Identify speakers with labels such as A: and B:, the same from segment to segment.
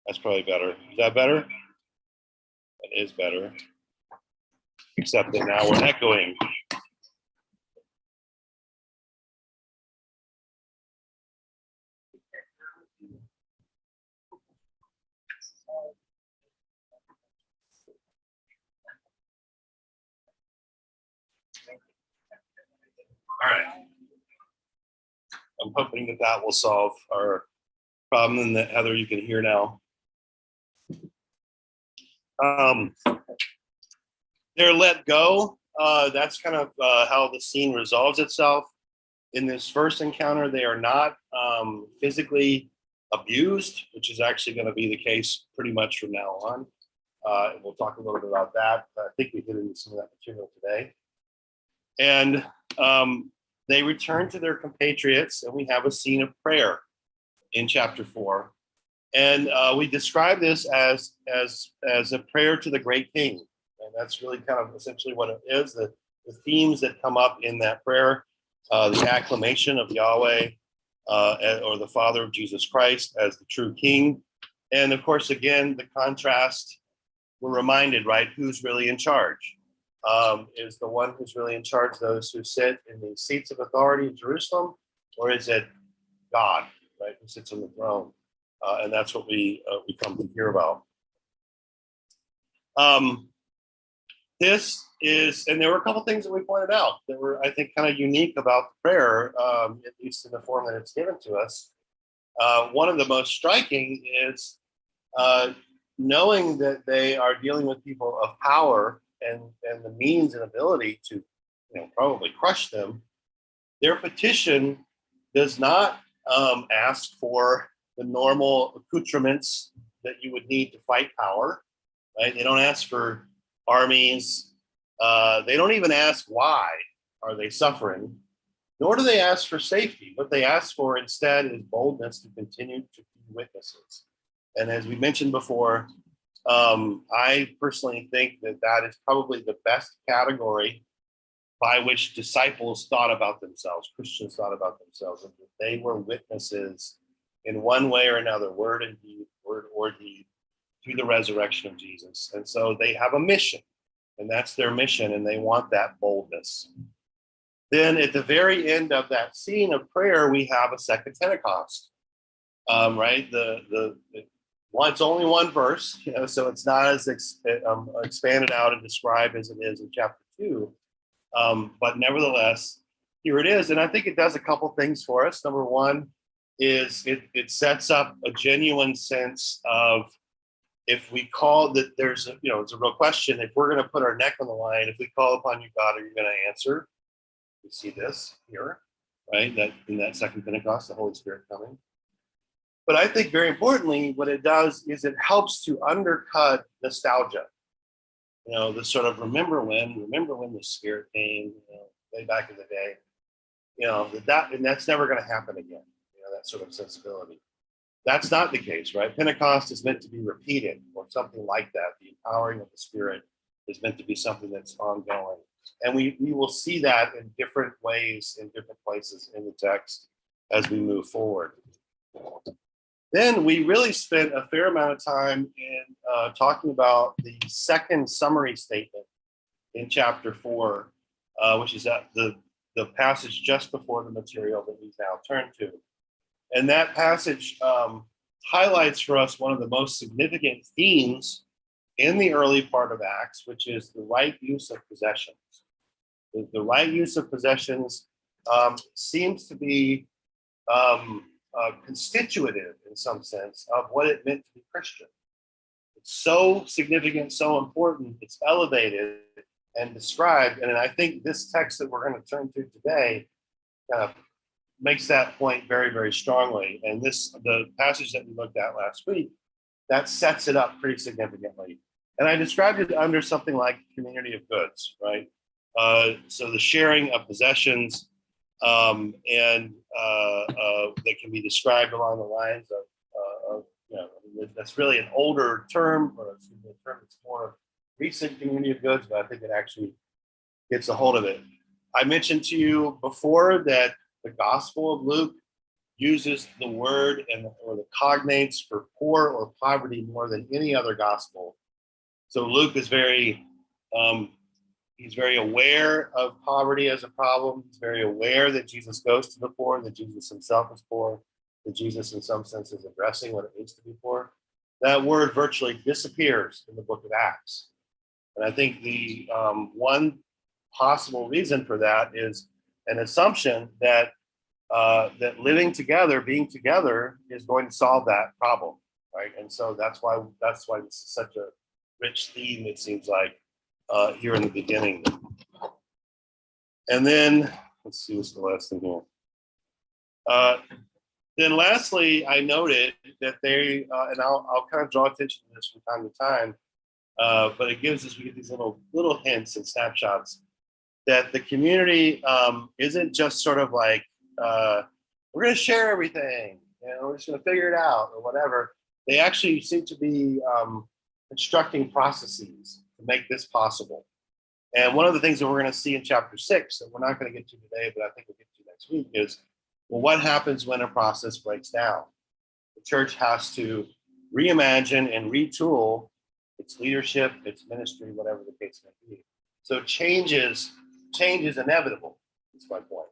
A: That's probably better. Is that better? That is better. Except that now we're echoing. All right. I'm hoping that that will solve our problem and that, Heather, you can hear now. They're let go. That's kind of how the scene resolves itself. In this first encounter, they are not physically abused, which is actually going to be the case pretty much from now on. We'll talk a little bit about that. I think we hit into some of that material today. And they return to their compatriots, and we have a scene of prayer in chapter 4. And we describe this as a prayer to the great king. And that's really kind of essentially what it is. The themes that come up in that prayer, the acclamation of Yahweh or the Father of Jesus Christ as the true king. And of course, again, the contrast, we're reminded, right, who's really in charge? Is the one who's really in charge those who sit in the seats of authority in Jerusalem, or is it God, right, who sits on the throne? And that's what we come to hear about. This is, and there were a couple things that we pointed out that were, I think, kind of unique about the prayer, at least in the form that it's given to us. One of the most striking is knowing that they are dealing with people of power and the means and ability to, probably crush them. Their petition does not ask for the normal accoutrements that you would need to fight power, right? They don't ask for armies. They don't even ask why are they suffering, nor do they ask for safety. What they ask for instead is boldness to continue to be witnesses. And as we mentioned before, I personally think that that is probably the best category by which disciples thought about themselves, Christians thought about themselves, and that they were witnesses in one way or another, word or deed, through the resurrection of Jesus. And so they have a mission, and that's their mission, and they want that boldness. Then at the very end of that scene of prayer, we have a second Pentecost, right? It's only one verse, so it's not as expanded out and described as it is in chapter 2. But nevertheless, here it is. And I think it does a couple things for us. Number one is it sets up a genuine sense of, if we call that, it's a real question. If we're going to put our neck on the line, if we call upon you, God, are you going to answer? We see this here, right? That in that second Pentecost, the Holy Spirit coming. But I think very importantly, what it does is it helps to undercut nostalgia. The sort of remember when the Spirit came, way back in the day. And that's never going to happen again. That sort of sensibility. That's not the case, right? Pentecost is meant to be repeated, or something like that. The empowering of the Spirit is meant to be something that's ongoing. And we will see that in different ways, in different places in the text as we move forward. Then we really spent a fair amount of time in talking about the second summary statement in chapter 4, which is the passage just before the material that we've now turned to. And that passage highlights for us one of the most significant themes in the early part of Acts, which is the right use of possessions. The right use of possessions seems to be constitutive, in some sense, of what it meant to be Christian. It's so significant, so important, it's elevated and described. And I think this text that we're going to turn to today kind of makes that point very, very strongly. And the passage that we looked at last week, that sets it up pretty significantly. And I described it under something like community of goods, right? So the sharing of possessions, and that can be described along the lines of that's really an older term, or a term that's more recent, community of goods, but I think it actually gets a hold of it. I mentioned to you before that the Gospel of Luke uses the word or the cognates for poor or poverty more than any other gospel. So Luke is he's very aware of poverty as a problem. He's very aware that Jesus goes to the poor, that Jesus himself is poor, that Jesus in some sense is addressing what it means to be poor. That word virtually disappears in the book of Acts. And I think the one possible reason for that is an assumption that that living together, being together, is going to solve that problem, right? And so that's why this is such a rich theme. It seems like here in the beginning. And then let's see what's the last thing here. Then lastly, I noted that they and I'll kind of draw attention to this from time to time, but we get these little hints and snapshots that the community isn't just sort of like we're going to share everything, we're just going to figure it out or whatever. They actually seem to be constructing processes to make this possible. And one of the things that we're going to see in chapter 6 that we're not going to get to today, but I think we'll get to next week is, well, what happens when a process breaks down? The church has to reimagine and retool its leadership, its ministry, whatever the case may be. So change is inevitable. That's my point.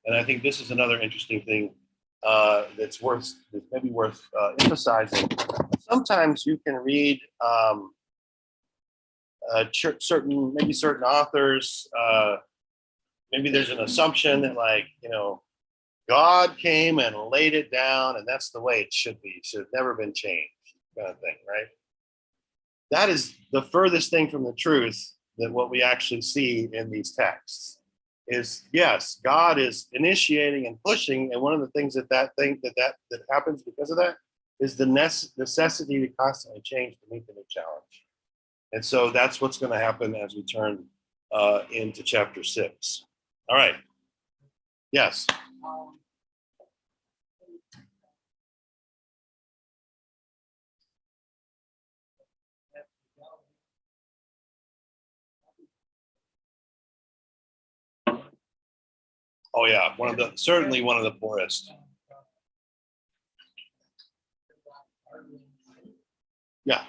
A: And I think this is another interesting thing that's maybe worth emphasizing. Sometimes you can read certain authors. Maybe there's an assumption that God came and laid it down, and that's the way it should be. It should have never been changed, kind of thing, right? That is the furthest thing from the truth that what we actually see in these texts is, yes, God is initiating and pushing, and one of the things that happens because of that is the necessity to constantly change to meet the new challenge. And so that's what's going to happen as we turn into chapter 6. All right. Yes. Oh yeah, certainly one of the poorest. Yeah.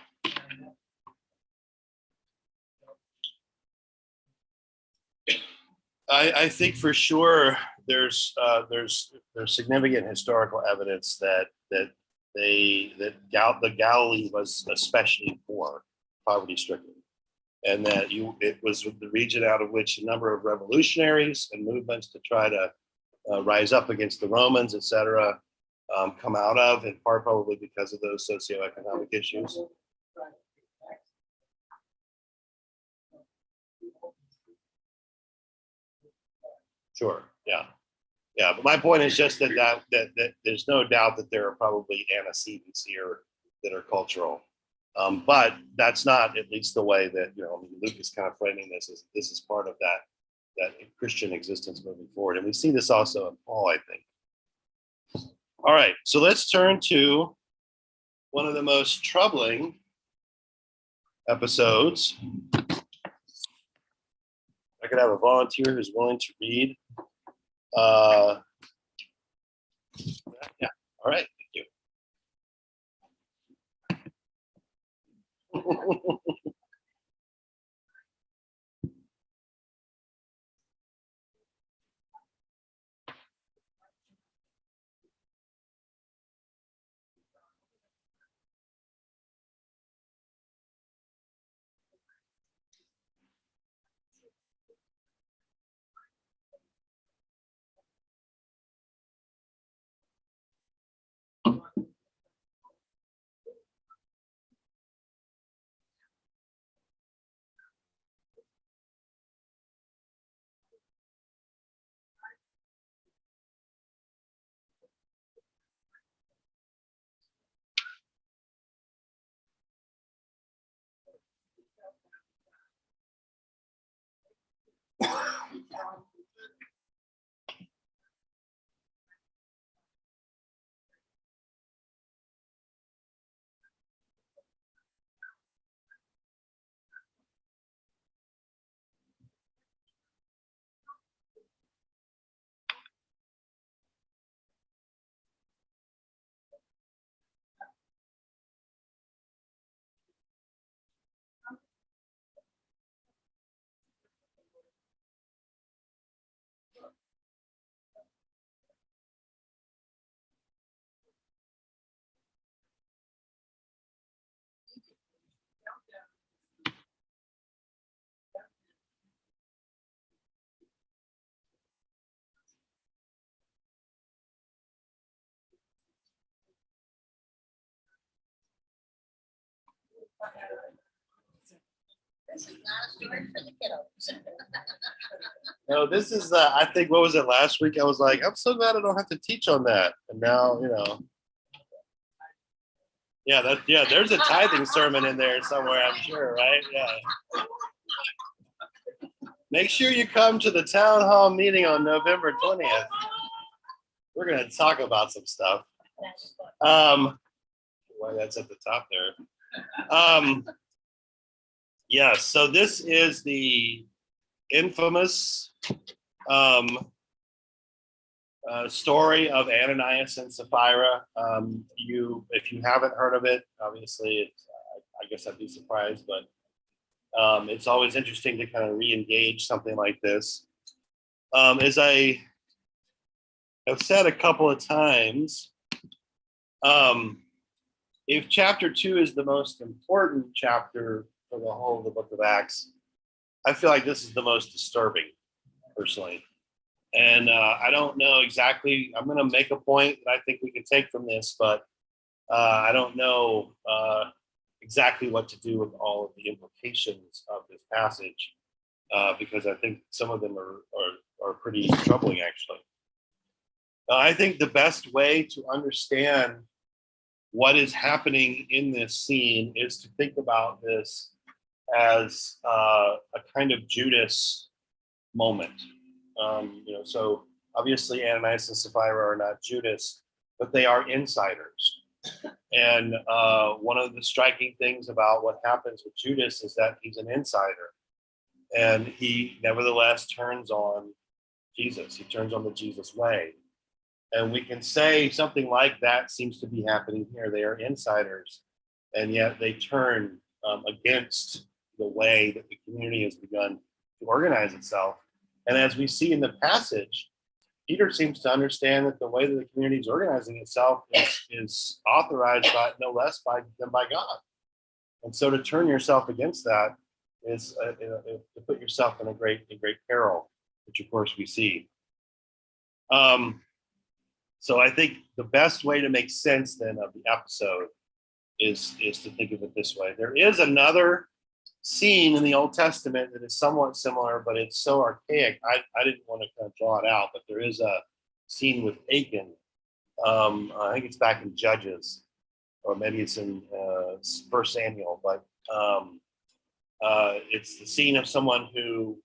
A: I think for sure there's significant historical evidence that the Galilee was especially poor, poverty stricken, and that it was the region out of which a number of revolutionaries and movements to try to rise up against the Romans, etc., come out of, in part probably because of those socioeconomic issues. Sure. Yeah. Yeah. But my point is just that there's no doubt that there are probably antecedents here that are cultural. But that's not at least the way that, Luke is kind of framing this is part of that Christian existence moving forward. And we see this also in Paul, I think. All right. So let's turn to one of the most troubling episodes. I could have a volunteer who's willing to read. Yeah. All right. Thank you.
B: This is not a story for the kiddos.
A: No, this is I think, what was it last week? I was like, I'm so glad I don't have to teach on that. And now, yeah, there's a tithing sermon in there somewhere, I'm sure, right? Yeah. Make sure you come to the town hall meeting on November 20th. We're going to talk about some stuff. Why that's at the top there. Yeah, so this is the infamous story of Ananias and Sapphira. If you haven't heard of it, obviously, I guess I'd be surprised, but it's always interesting to kind of re-engage something like this. As I have said a couple of times, if chapter 2 is the most important chapter for the whole of the book of Acts, I feel like this is the most disturbing, personally. And I don't know exactly, I'm going to make a point that I think we can take from this, but I don't know exactly what to do with all of the implications of this passage, because I think some of them are pretty troubling, actually. I think the best way to understand what is happening in this scene is to think about this as a kind of Judas moment. So obviously Ananias and Sapphira are not Judas, but they are insiders. And one of the striking things about what happens with Judas is that he's an insider, and he nevertheless turns on Jesus. He turns on the Jesus way. And we can say something like that seems to be happening here. They are insiders, and yet they turn against the way that the community has begun to organize itself. And as we see in the passage, Peter seems to understand that the way that the community is organizing itself is authorized by no less than by God. And so to turn yourself against that is to put yourself in a great peril, which of course we see. So I think the best way to make sense then of the episode is to think of it this way. There is another scene in the Old Testament that is somewhat similar, but it's so archaic. I didn't want to kind of draw it out, but there is a scene with Achan. I think it's back in Judges, or maybe it's in First Samuel, but it's the scene of someone who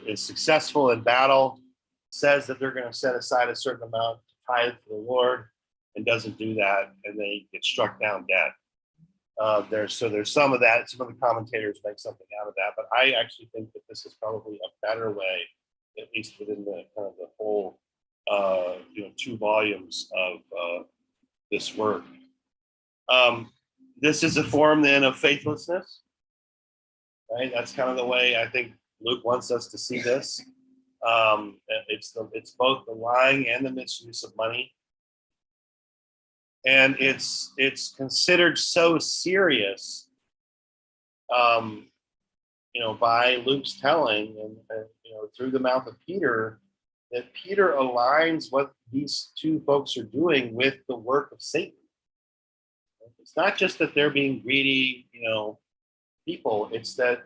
A: is successful in battle, says that they're going to set aside a certain amount to tithe to the Lord, and doesn't do that, and they get struck down dead. There's some of that. Some of the commentators make something out of that, but I actually think that this is probably a better way, at least within the kind of the whole 2 volumes of this work. This is a form then of faithlessness, right? That's kind of the way I think Luke wants us to see this. It's both the lying and the misuse of money. And it's considered so serious, by Luke's telling and through the mouth of Peter, that Peter aligns what these 2 folks are doing with the work of Satan. It's not just that they're being greedy, people. It's that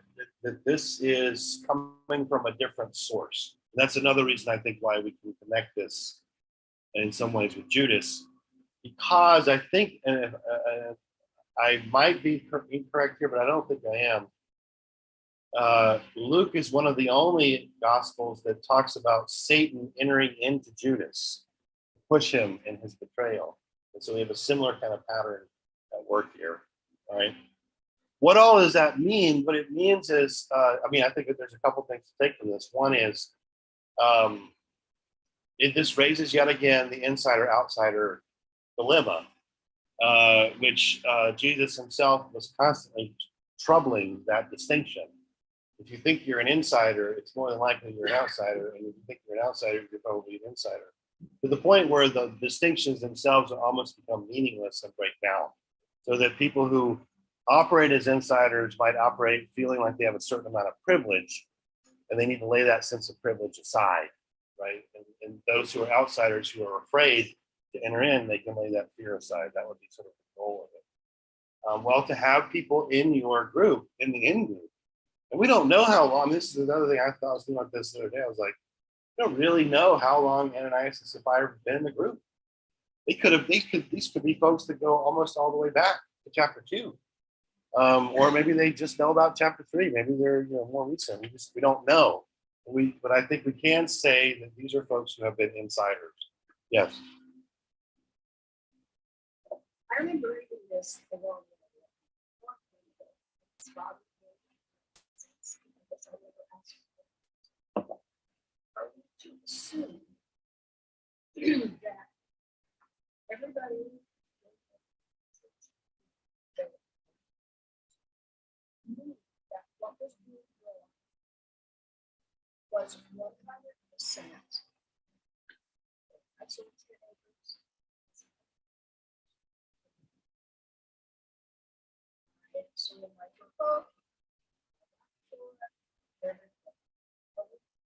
A: this is coming from a different source. And that's another reason I think why we can connect this in some ways with Judas. Because I think, and I might be incorrect here, but I don't think I am. Luke is one of the only gospels that talks about Satan entering into Judas to push him in his betrayal. And so we have a similar kind of pattern at work here. All right. What all does that mean? What it means is, I think that there's a couple things to take from this. One is, this raises yet again the insider-outsider dilemma, which Jesus himself was constantly troubling that distinction. If you think you're an insider, it's more than likely you're an outsider, and if you think you're an outsider, you're probably an insider. To the point where the distinctions themselves are almost become meaningless and break down. So that people who operate as insiders might operate feeling like they have a certain amount of privilege, and they need to lay that sense of privilege aside, right? And those who are outsiders who are afraid to enter in, they can lay that fear aside. That would be sort of the goal Well, to have people in your group, in the in group, and we don't know how long. This is another thing I thought I was thinking about this the other day. I was like, we don't really know how long Ananias and Sapphira have been in the group. These could be folks that go almost all the way back to chapter 2. Or maybe they just know about chapter 3. Maybe they're more recent. We don't know. But I think we can say that these are folks who have been insiders. Yes.
B: I remember reading this a long time ago. It's Robert. Are we to assume that everybody knew that what was being done was 100%? That's what it's going to be. So in my book,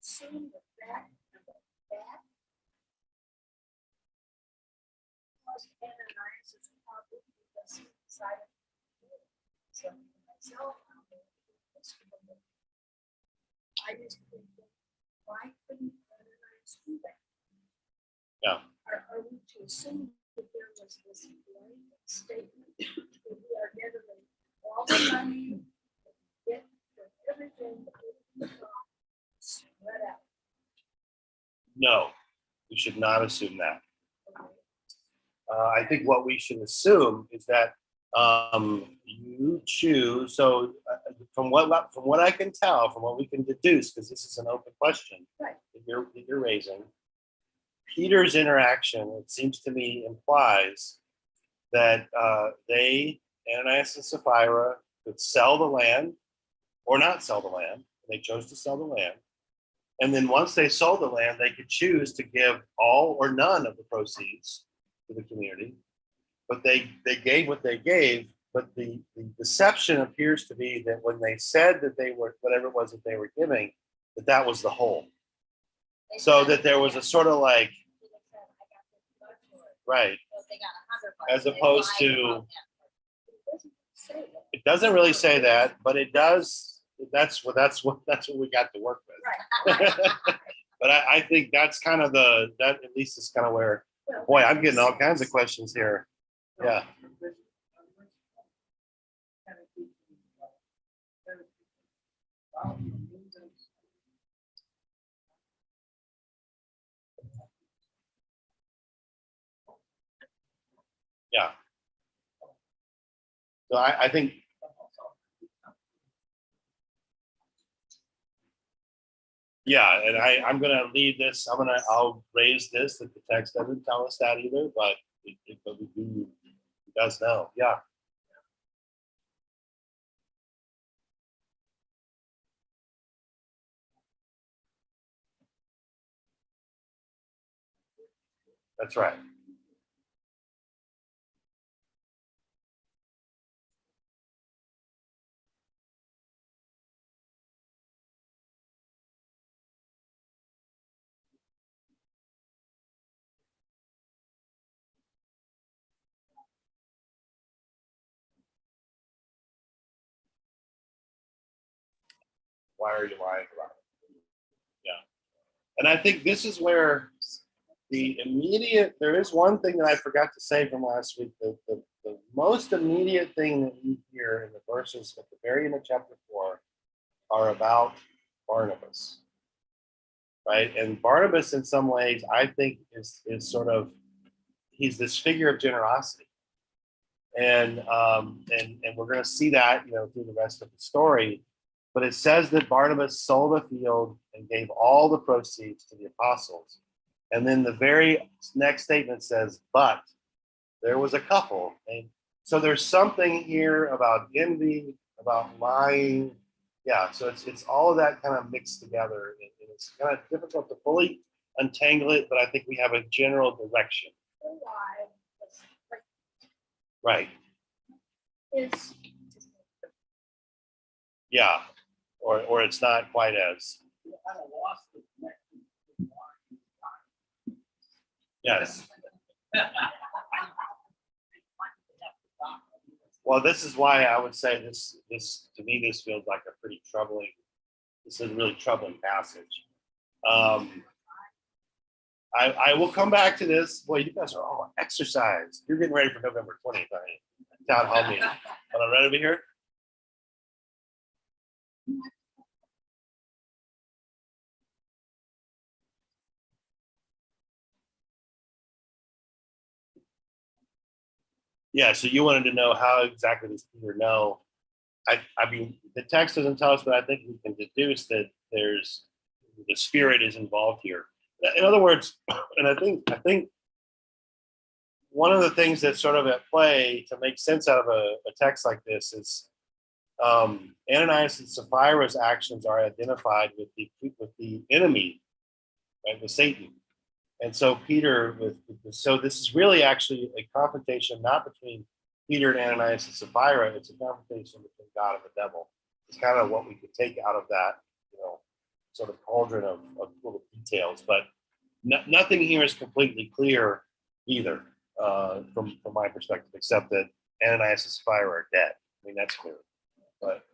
B: assume that was Ananias is probably because he decided to do it. So myself, I just think, why couldn't Ananias do that?
A: Yeah.
B: Are we to assume that there was this blanket statement that we are getting all the money, get for everything that we got spread out?
A: No, we should not assume that. I think what we should assume is that you choose. So, from what I can tell, from what we can deduce, because this is an open question
B: Right.
A: that you're raising, Peter's interaction, it seems to me, implies that Ananias and Sapphira, could sell the land or not sell the land. They chose to sell the land. And then once they sold the land, they could choose to give all or none of the proceeds to the community. But they gave what they gave. But the deception appears to be that when they said that they were, whatever it was that they were giving, that was the whole. So that there was a sort of like, right, as opposed to, it doesn't really say that, but it does. That's what we got to work with.
B: Right.
A: But I think that's kind of that at least is kind of where, boy, I'm getting all kinds of questions here. Yeah. Yeah. So I think, yeah, and I'm gonna leave this. I'll raise this that the text doesn't tell us that either, but but we do. It does know. Yeah. That's right. Why are you lying about it? Yeah. And I think this is where there is one thing that I forgot to say from last week. The most immediate thing that we hear in the verses at the very end of chapter 4 are about Barnabas, right? And Barnabas, in some ways, I think is sort of, he's this figure of generosity, and we're going to see that through the rest of the story. But it says that Barnabas sold a field and gave all the proceeds to the apostles. And then the very next statement says, but there was a couple. And so there's something here about envy, about lying. Yeah, so it's all of that kind of mixed together. And it's kind of difficult to fully untangle it, but I think we have a general direction. Right. Yeah. Or it's not quite as. Yes. Well, this is why I would say this to me, this feels like a pretty troubling, this is a really troubling passage. Um, I will come back to this. Boy, you guys are all exercised. You're getting ready for November 20th, aren't you? Town hall meeting. Hold on, right over here. Yeah, so you wanted to know how exactly does Peter know? I mean, the text doesn't tell us, but I think we can deduce that there's the spirit is involved here. In other words, and I think one of the things that's sort of at play to make sense out of a text like this is Ananias and Sapphira's actions are identified with the enemy, right, with Satan. And so Peter, so this is really actually a confrontation not between Peter and Ananias and Sapphira. It's a confrontation between God and the devil. It's kind of what we could take out of that, sort of cauldron of little details. But nothing here is completely clear either, from my perspective, except that Ananias and Sapphira are dead. I mean, that's clear. But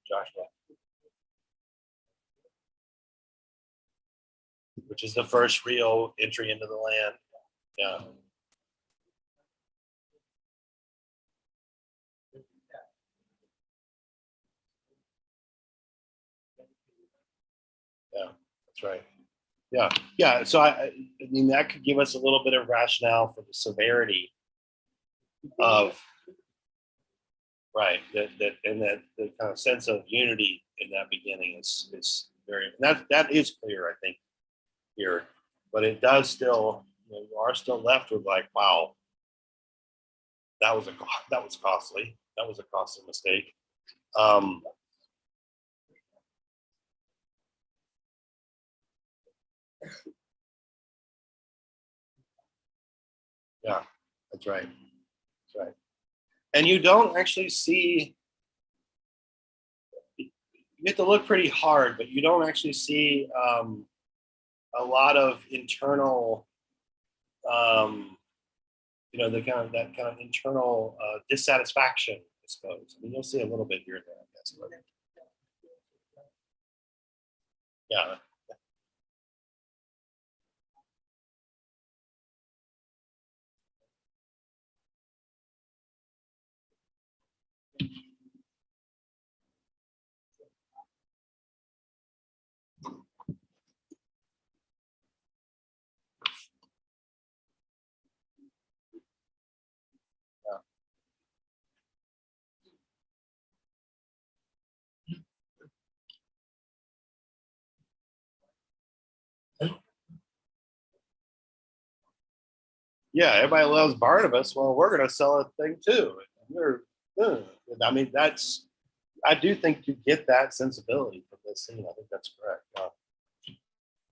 A: Joshua, which is the first real entry into the land. Yeah. Yeah, that's right. Yeah, yeah. So I mean, that could give us a little bit of rationale for the severity of, right, that the kind of sense of unity in that beginning is very, and that is clear, I think, here, but it does still, you are still left with like, wow, that was costly. That was a costly mistake. Um, yeah, that's right. That's right. And you don't actually see, you have to look pretty hard, but you don't actually see a lot of internal, um, the kind of that kind of internal dissatisfaction, I suppose. I mean, you'll see a little bit here and there, I guess. But yeah, yeah. Everybody loves Barnabas. Well, we're going to sell a thing too. We're, I mean, I do think you get that sensibility from this scene. I think that's correct. All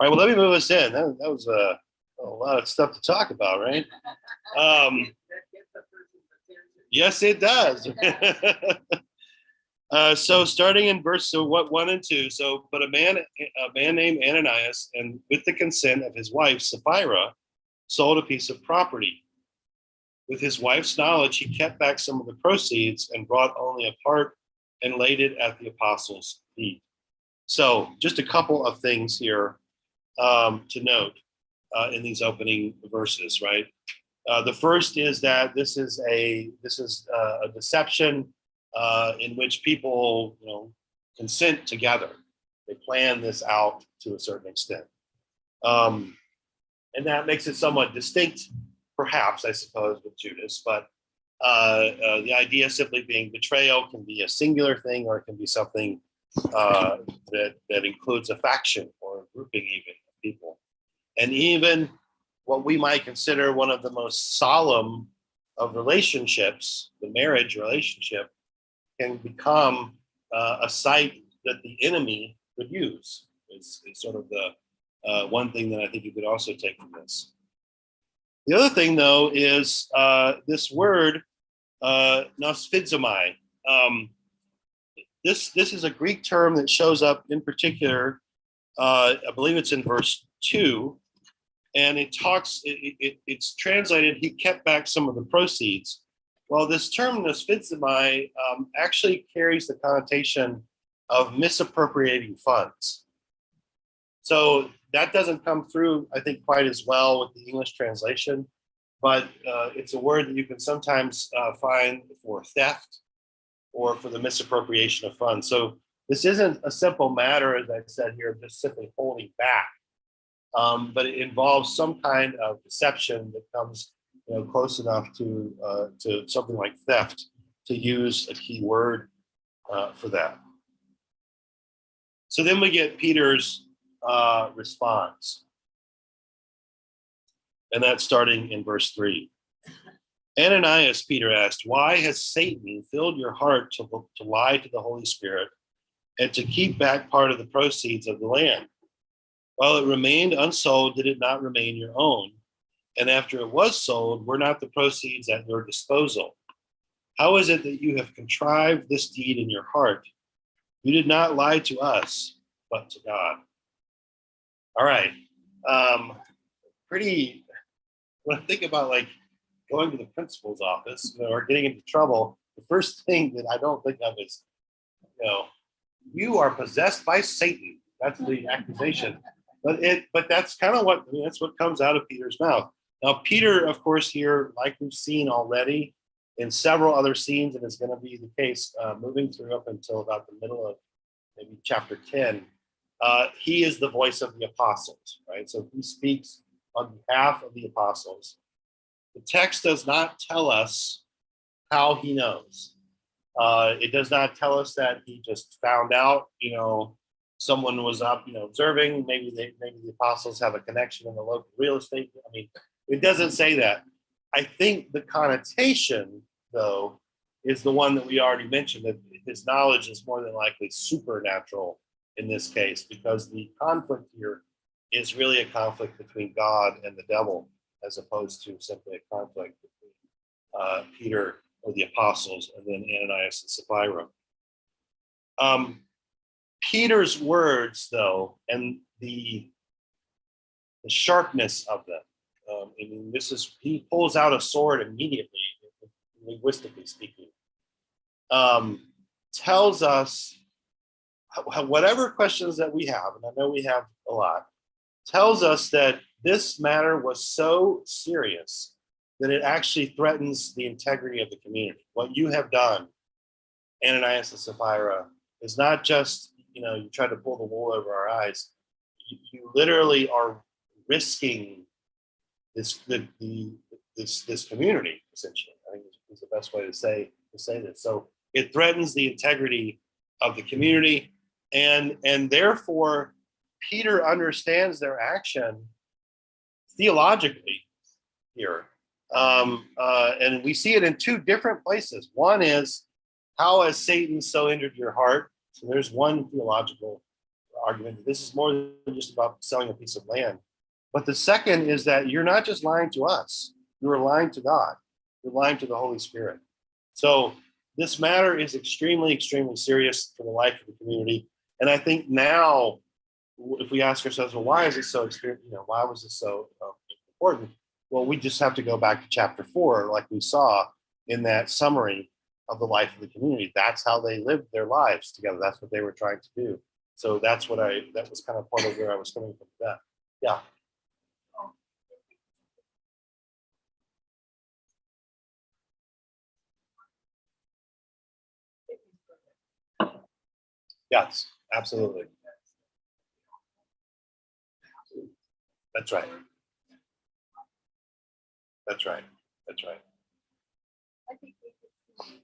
A: right, well, let me move us in. That was a lot of stuff to talk about, right? Um, yes, it does. So starting in verse 1 and 2. So, but a man named Ananias, and with the consent of his wife Sapphira, sold a piece of property. With his wife's knowledge, he kept back some of the proceeds and brought only a part and laid it at the apostles' feet. So, just a couple of things here to note in these opening verses, right? The first is that this is a deception in which people, consent together. They plan this out to a certain extent, and that makes it somewhat distinct, perhaps, I suppose, with Judas. But the idea simply being betrayal can be a singular thing, or it can be something that includes a faction or a grouping even of people, and even what we might consider one of the most solemn of relationships, the marriage relationship, can become a site that the enemy would use. Is sort of the one thing that I think you could also take from this. The other thing, though, is this word nosphizomai. This is a Greek term that shows up in particular. I believe it's in verse 2, and it's translated, he kept back some of the proceeds. Well, this term nosphizomai actually carries the connotation of misappropriating funds. So that doesn't come through, I think, quite as well with the English translation, but it's a word that you can sometimes find for theft or for the misappropriation of funds. So this isn't a simple matter, as I said here, of just simply holding back, but it involves some kind of deception that comes, close enough to something like theft, to use a key word for that. So then we get Peter's response, and that's starting in verse 3. Ananias, Peter asked, why has Satan filled your heart to lie to the Holy Spirit and to keep back part of the proceeds of the land? While it remained unsold, did it not remain your own? And after it was sold, were not the proceeds at your disposal? How is it that you have contrived this deed in your heart? You did not lie to us, but to God. All right. When I think about going to the principal's office, or getting into trouble, the first thing that I don't think of is, you are possessed by Satan. That's the accusation. But that's kind of that's what comes out of Peter's mouth. Now, Peter, of course, here, like we've seen already in several other scenes, and is going to be the case moving through up until about the middle of maybe chapter 10, he is the voice of the apostles, right? So he speaks on behalf of the apostles. The text does not tell us how he knows. It does not tell us that he just found out, someone was up, observing. Maybe the apostles have a connection in the local real estate. I mean, it doesn't say that. I think the connotation, though, is the one that we already mentioned, that his knowledge is more than likely supernatural in this case, because the conflict here is really a conflict between God and the devil, as opposed to simply a conflict between Peter or the apostles and then Ananias and Sapphira. Peter's words, though, and the sharpness of them, he pulls out a sword immediately, linguistically speaking, tells us whatever questions that we have, and I know we have a lot, tells us that this matter was so serious that it actually threatens the integrity of the community. What you have done, Ananias and Sapphira, is not just, you try to pull the wool over our eyes. You literally are risking this community, essentially. I think is the best way to say this. So it threatens the integrity of the community, and therefore Peter understands their action theologically here. And we see it in two different places. One is, how has Satan so entered your heart? So there's one theological argument. This is more than just about selling a piece of land. But the second is that you're not just lying to us. You're lying to God. You're lying to the Holy Spirit. So this matter is extremely, extremely serious for the life of the community. And I think now, if we ask ourselves, well, why is it so why was this so important? Well, we just have to go back to chapter 4, like we saw in that summary of the life of the community. That's how they lived their lives together. That's what they were trying to do. So that was kind of part of where I was coming from that. Yeah. Yes, absolutely. That's right. That's right. That's right.
B: I think we could see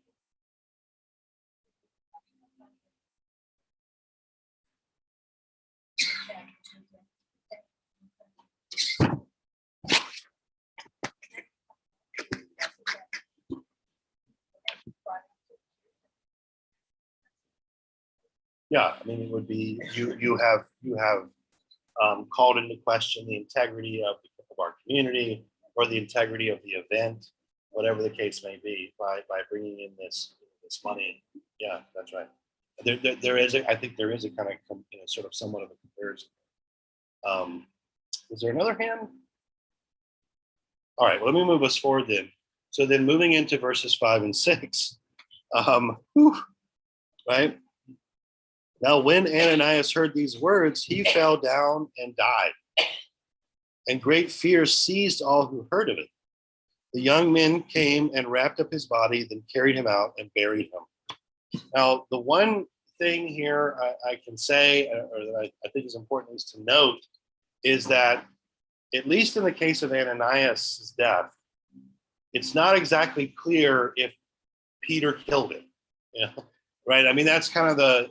A: Yeah, I mean, it would be you have called into question the integrity of our community or the integrity of the event, whatever the case may be, by bringing in this money. Yeah, that's right. There is I think there is a kind of sort of somewhat of a comparison. Is there another hand? All right, well, let me move us forward then. So then moving into verses 5 and 6, right? Now, when Ananias heard these words, he fell down and died. And great fear seized all who heard of it. The young men came and wrapped up his body, then carried him out and buried him. Now, the one thing here I can say, or that I think is important is to note, is that at least in the case of Ananias' death, it's not exactly clear if Peter killed him. You know, right? I mean, that's kind of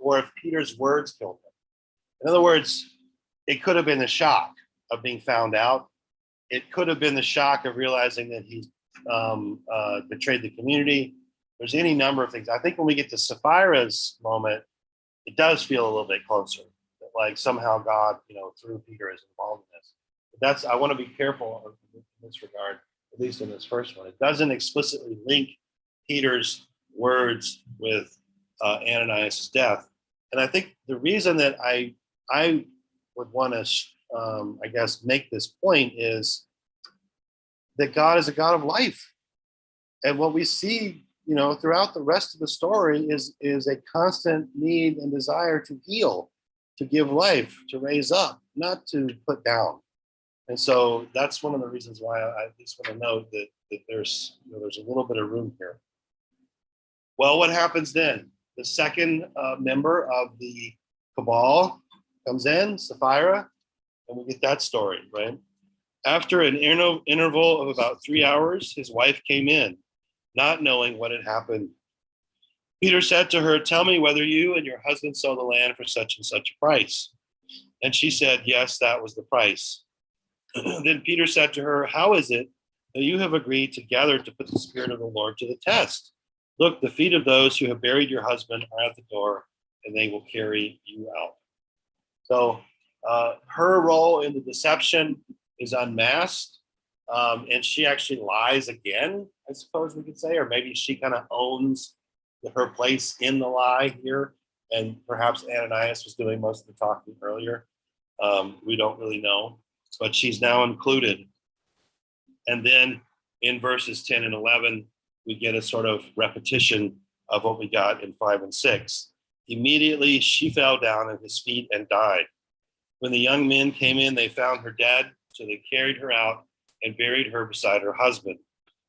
A: or if Peter's words killed him. In other words, it could have been the shock of being found out. It could have been the shock of realizing that he betrayed the community. There's any number of things. I think when we get to Sapphira's moment, it does feel a little bit closer. That like somehow God, through Peter is involved in this. But I want to be careful in this regard, at least in this first one. It doesn't explicitly link Peter's words with Ananias' death. And I think the reason that I would want to, I guess, make this point is that God is a God of life. And what we see, throughout the rest of the story is a constant need and desire to heal, to give life, to raise up, not to put down. And so that's one of the reasons why I just want to note that there's a little bit of room here. Well, what happens then? The second member of the cabal comes in, Sapphira, and we get that story, right? After an interval of about 3 hours, his wife came in, not knowing what had happened. Peter said to her, "Tell me whether you and your husband sold the land for such and such a price." And she said, "Yes, that was the price." Then Peter said to her, "How is it that you have agreed together to put the Spirit of the Lord to the test? Look, the feet of those who have buried your husband are at the door, and they will carry you out." So her role in the deception is unmasked, and she actually lies again, I suppose we could say, or maybe she kind of owns her place in the lie here, and perhaps Ananias was doing most of the talking earlier. We don't really know, but she's now included. And then in verses 10 and 11, we get a sort of repetition of what we got in 5 and 6. Immediately she fell down at his feet and died. When the young men came in, they found her dead, so they carried her out and buried her beside her husband.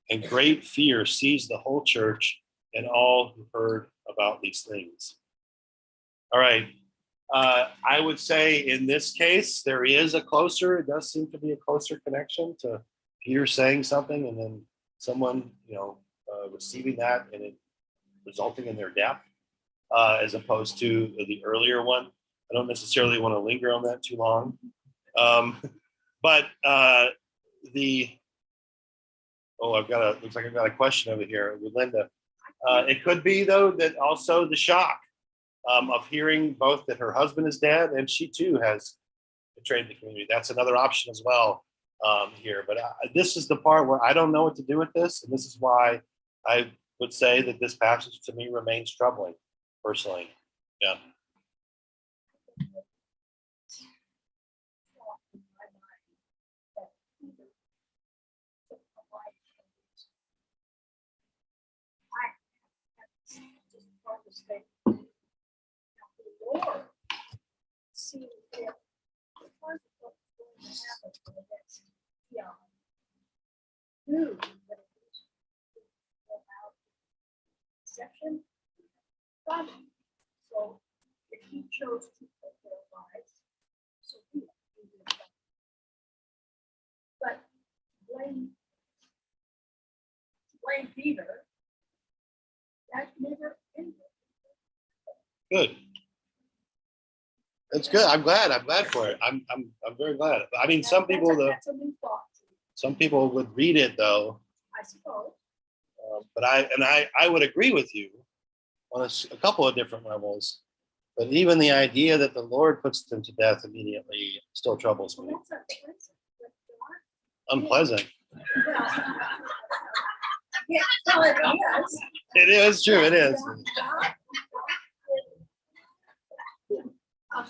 A: And great fear seized the whole church and all who heard about these things. All right. I would say in this case, it does seem to be a closer connection to Peter saying something and then someone, receiving that and it resulting in their death, as opposed to the earlier one. I don't necessarily want to linger on that too long. But looks like I've got a question over here with Linda. It could be, though, that also the shock of hearing both that her husband is dead and she too has betrayed the community. That's another option as well here. But this is the part where I don't know what to do with this. And this is why I would say that this passage to me remains troubling, personally. Yeah.
B: Lord, see if what's going to happen for the next eon. Knew that it was about deception, but so if he chose to put their lives, so he did that. But blame Peter, that never ended.
A: Good. That's good. I'm glad for it. I'm very glad. I mean, some people
B: That's a new thought.
A: some people would read it though.
B: I suppose.
A: But I would agree with you on a couple of different levels But even the idea that the Lord puts them to death immediately still troubles me.
B: Well, that's
A: Unpleasant.
B: yeah, well, it is.
A: It is true. It is.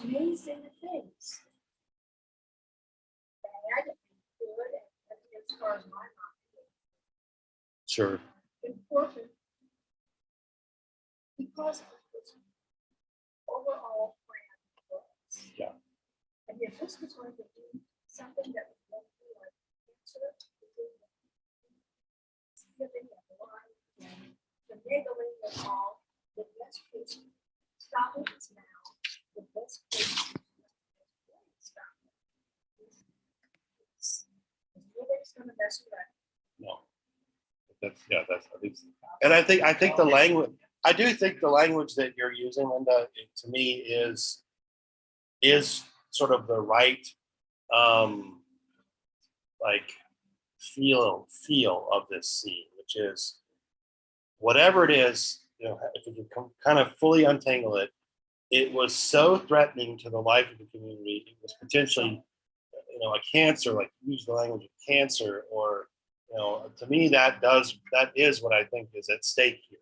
B: Amazing things. Bad and good, and as far as my mind,
A: Sure.
B: important because of this overall plan for us.
A: Yeah.
B: And if this was going to be something that was going to be like cancer, giving and lying and finagling and all, the best case, stop it is now. The best case, stop it. Nobody's gonna mess with that.
A: No. That's I think, and I think the language. I do think the language that you're using, Linda, to me is sort of the right like feel of this scene, which is whatever it is, if you can kind of fully untangle it, it was so threatening to the life of the community. It was potentially, a cancer, like use the language of cancer, or to me that is what I think is at stake here,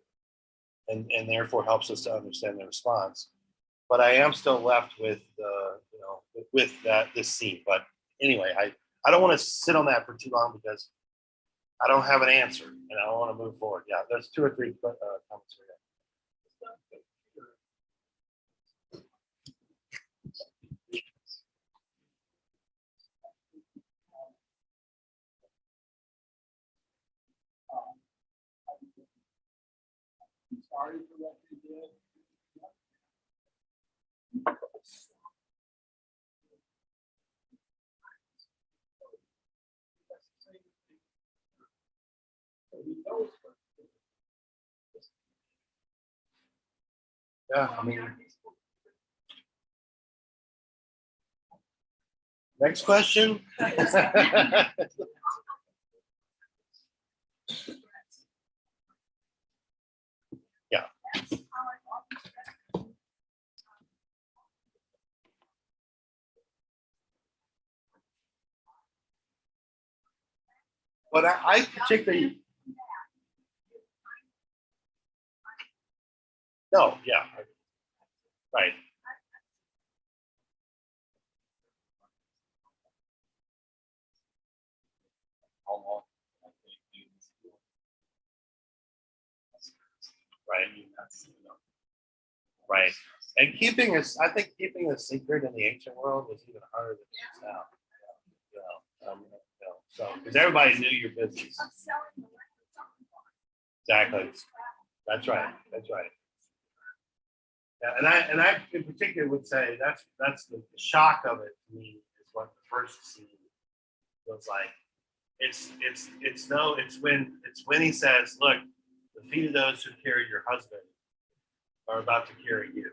A: and therefore helps us to understand the response. But I am still left with with this scene. But anyway, I don't want to sit on that for too long because I don't have an answer, and I don't want to move forward. Yeah, there's 2 or 3 comments here.
C: Sorry for what you did.
A: Yeah, I mean, next question. Yeah. But I particularly, no, yeah, right.
C: How long I think you
A: Right.
C: I mean, that's
A: Right. And I think keeping a secret in the ancient world was even harder than it is now. So because everybody knew your business. Exactly. That's right. That's right. Yeah, and I in particular would say that's the shock of it to me is what the first scene was like. It's when he says, "Look, the feet of those who carry your husband are about to carry you."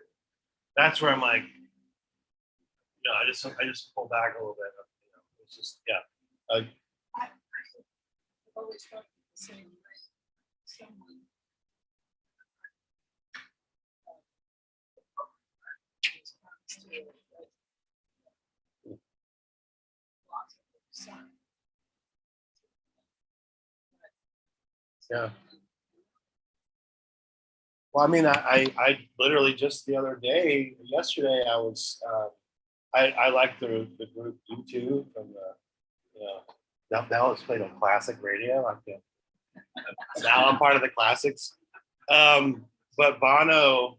A: That's where I'm like, I just pull back a little bit. It's just
B: I've always felt the same way. Someone
A: yeah. Well, I mean, I literally just the other day, yesterday, I was I like the group U2 from now it's played on classic radio. Now I'm part of the classics. But Bono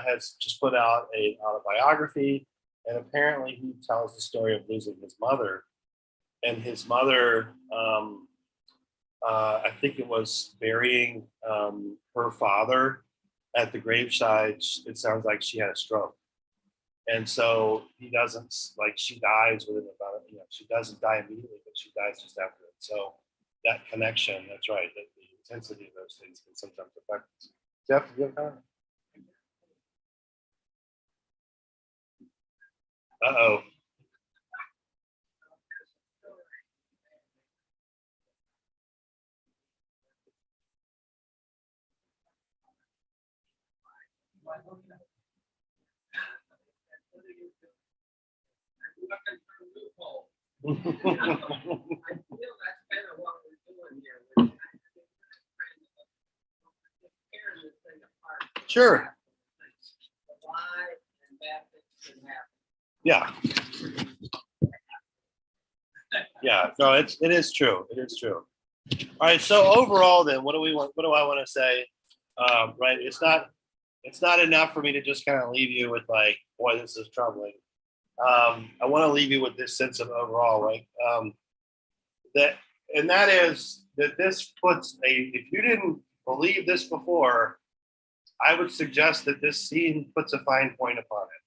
A: has just put out a autobiography, and apparently he tells the story of losing his mother, and his mother. I think it was burying her father at the graveside. It sounds like she had a stroke, and so he doesn't she dies within about she doesn't die immediately, but she dies just after it. So that connection, that's right, that the intensity of those things can sometimes affect us. Jeff, do you have a comment? Uh-oh.
C: looking for loopholes. I feel that's kind of what we're doing here. We're trying to tear this thing apart.
A: Sure.
C: The lie and bad things can happen.
A: Yeah. Yeah, no, it is true. It is true. All right. So overall, then, what do we want? What do I want to say? Right. It's not enough for me to just kind of leave you with like, boy, this is troubling. I want to leave you with this sense of overall, right? That is that this puts if you didn't believe this before, I would suggest that this scene puts a fine point upon it,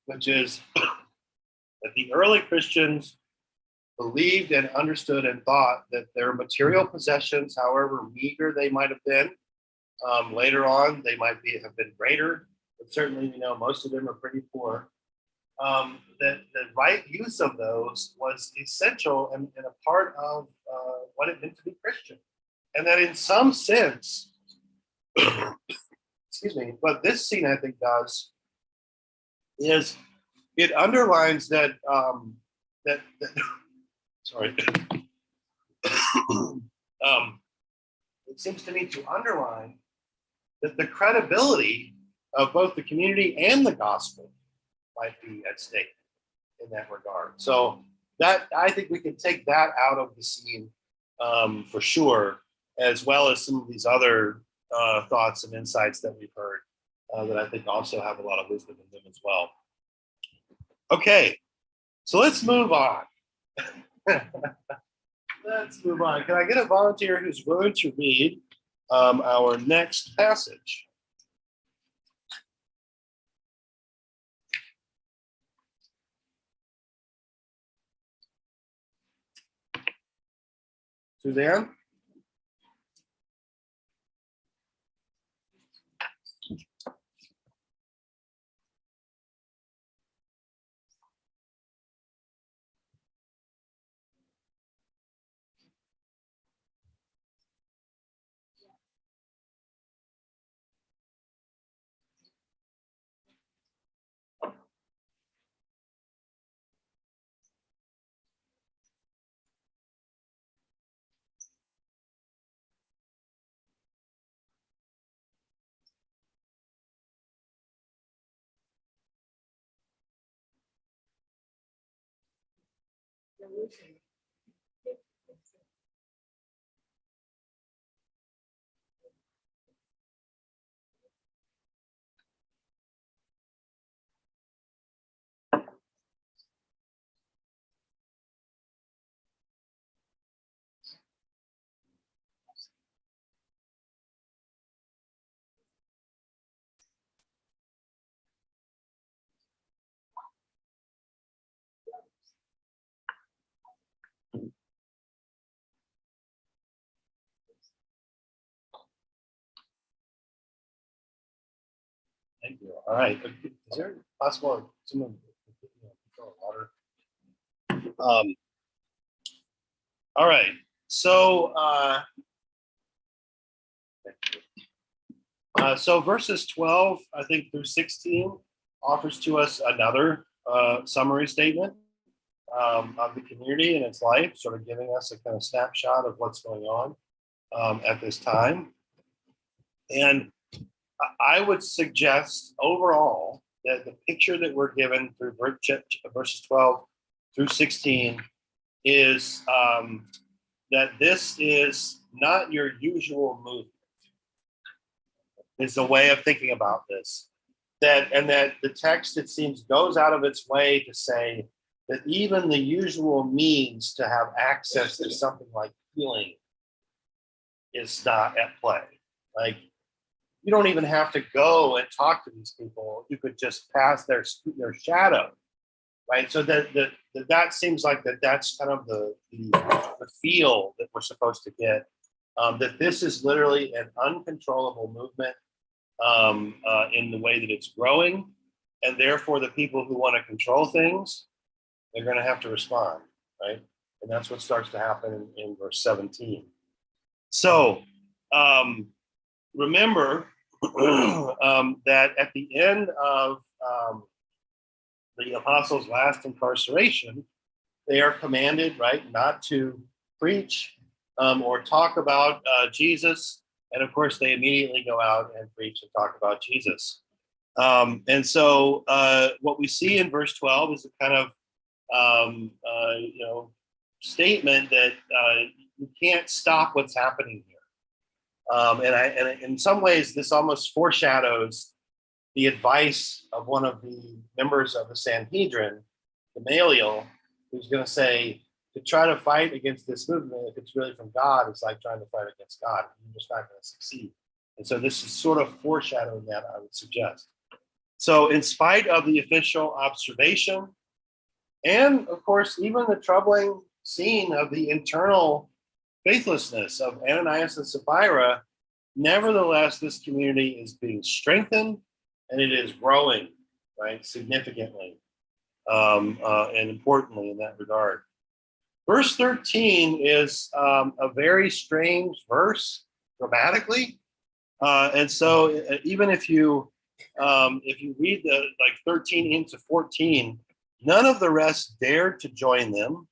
A: which is that the early Christians believed and understood and thought that their material possessions, however meager they might have been, later on they might have been greater, but certainly most of them are pretty poor. That the right use of those was essential and a part of what it meant to be Christian, and that in some sense, excuse me, what this scene I think does is it underlines that sorry. It seems to me to underline that the credibility of both the community and the gospel might be at stake in that regard. So that I think we can take that out of the scene for sure, as well as some of these other thoughts and insights that we've heard that I think also have a lot of wisdom in them as well. Okay, so let's move on. Let's move on. Can I get a volunteer who's willing to read our next passage? Suzanne? Thank you. All right. Is there possible someone control water? All right. So so verses 12, I think, through 16 offers to us another summary statement of the community and its life, sort of giving us a kind of snapshot of what's going on at this time. And I would suggest overall that the picture that we're given through verses 12 through 16 is that this is not your usual movement, is the way of thinking about this. That the text, it seems, goes out of its way to say that even the usual means to have access to something like healing is not at play. Like, you don't even have to go and talk to these people. You could just pass their shadow, right? So that seems like that's kind of the feel that we're supposed to get. That this is literally an uncontrollable movement in the way that it's growing, and therefore the people who want to control things, they're going to have to respond, right? And that's what starts to happen in verse 17. So remember that at the end of the apostles' last incarceration, they are commanded, right, not to preach or talk about Jesus. And of course, they immediately go out and preach and talk about Jesus. And so what we see in verse 12 is a kind of, statement that you can't stop what's happening here. And in some ways, this almost foreshadows the advice of one of the members of the Sanhedrin, Gamaliel, who's going to say, to try to fight against this movement, if it's really from God, it's like trying to fight against God. You're just not going to succeed. And so this is sort of foreshadowing that, I would suggest. So in spite of the official observation, and of course, even the troubling scene of the internal faithlessness of Ananias and Sapphira, nevertheless, this community is being strengthened and it is growing, right, significantly and importantly in that regard. Verse 13 is a very strange verse grammatically. And so even if you read the 13 into 14, none of the rest dared to join them,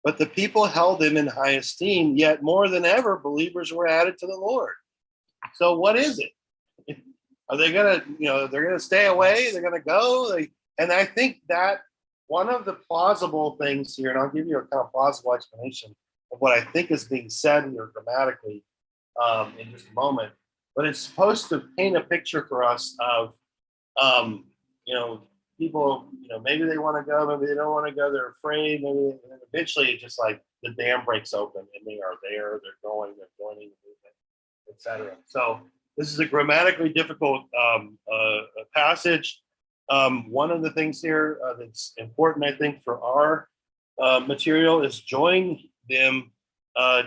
A: but the people held them in high esteem. Yet more than ever, believers were added to the Lord. So what is it? Are they gonna, they're gonna stay away? They're gonna go? And I think that one of the plausible things here, and I'll give you a kind of plausible explanation of what I think is being said here grammatically in just a moment, but it's supposed to paint a picture for us of, people, maybe they want to go, maybe they don't want to go, they're afraid, maybe, and then eventually it's just like the dam breaks open and they are there, they're going, they're joining the movement, etc. So this is a grammatically difficult passage. One of the things here that's important, I think, for our material is join them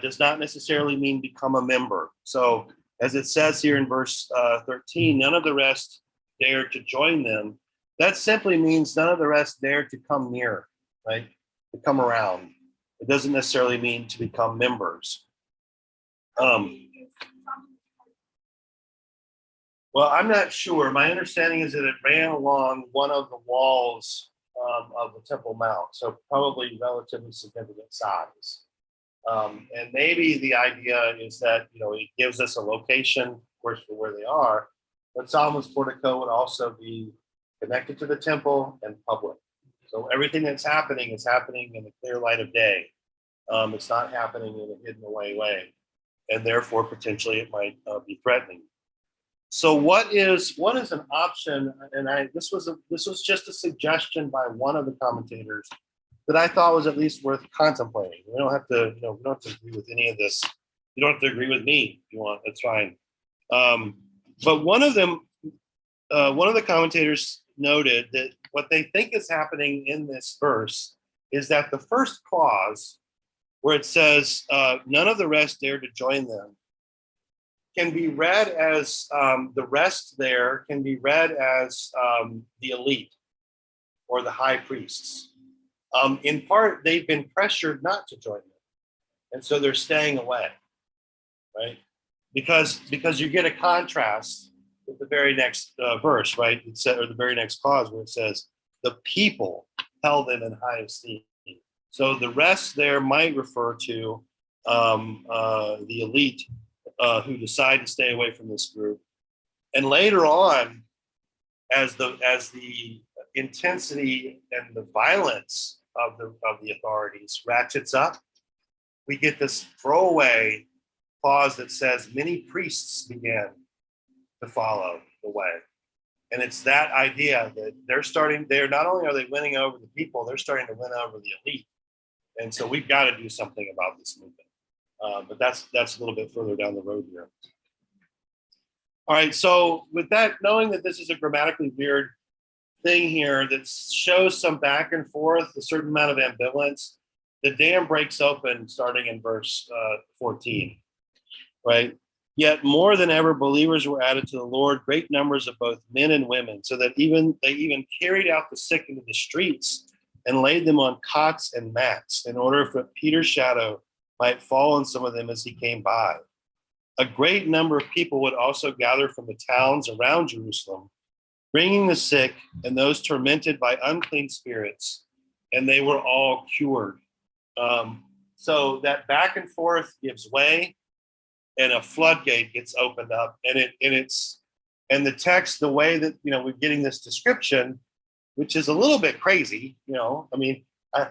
A: does not necessarily mean become a member. So as it says here in verse 13, none of the rest dared to join them. That simply means none of the rest dared to come near, right? To come around. It doesn't necessarily mean to become members. Well, I'm not sure. My understanding is that it ran along one of the walls of the Temple Mount, so probably relatively significant size. And maybe the idea is that, it gives us a location, of course, for where they are, but Solomon's portico would also be connected to the temple and public. So everything that's happening is happening in the clear light of day. It's not happening in a hidden away way, and therefore potentially it might be threatening. So what is an option? And this was just a suggestion by one of the commentators that I thought was at least worth contemplating. We don't have to, we don't have to agree with any of this. You don't have to agree with me if you want. That's fine. But one of the commentators noted that what they think is happening in this verse is that the first clause, where it says, none of the rest dared to join them, can be read as the rest there can be read as the elite or the high priests. In part, they've been pressured not to join them, and so they're staying away, right? Because you get a contrast with the very next verse, right? It said, or the very next clause where it says, the people held them in high esteem. So the rest there might refer to the elite who decide to stay away from this group. And later on, as the intensity and the violence of the authorities ratchets up, we get this throwaway clause that says many priests began to follow the way. And it's that idea that they're not only are they winning over the people, they're starting to win over the elite. And so we've got to do something about this movement. But that's a little bit further down the road here. All right, so with that, knowing that this is a grammatically weird thing here that shows some back and forth, a certain amount of ambivalence, the dam breaks open starting in verse 14, right? Yet more than ever, believers were added to the Lord, great numbers of both men and women, so that they even carried out the sick into the streets and laid them on cots and mats, in order for Peter's shadow might fall on some of them as he came by. A great number of people would also gather from the towns around Jerusalem, bringing the sick and those tormented by unclean spirits, and they were all cured. So that back and forth gives way, and a floodgate gets opened up, and the text, the way that we're getting this description, which is a little bit crazy. I mean, I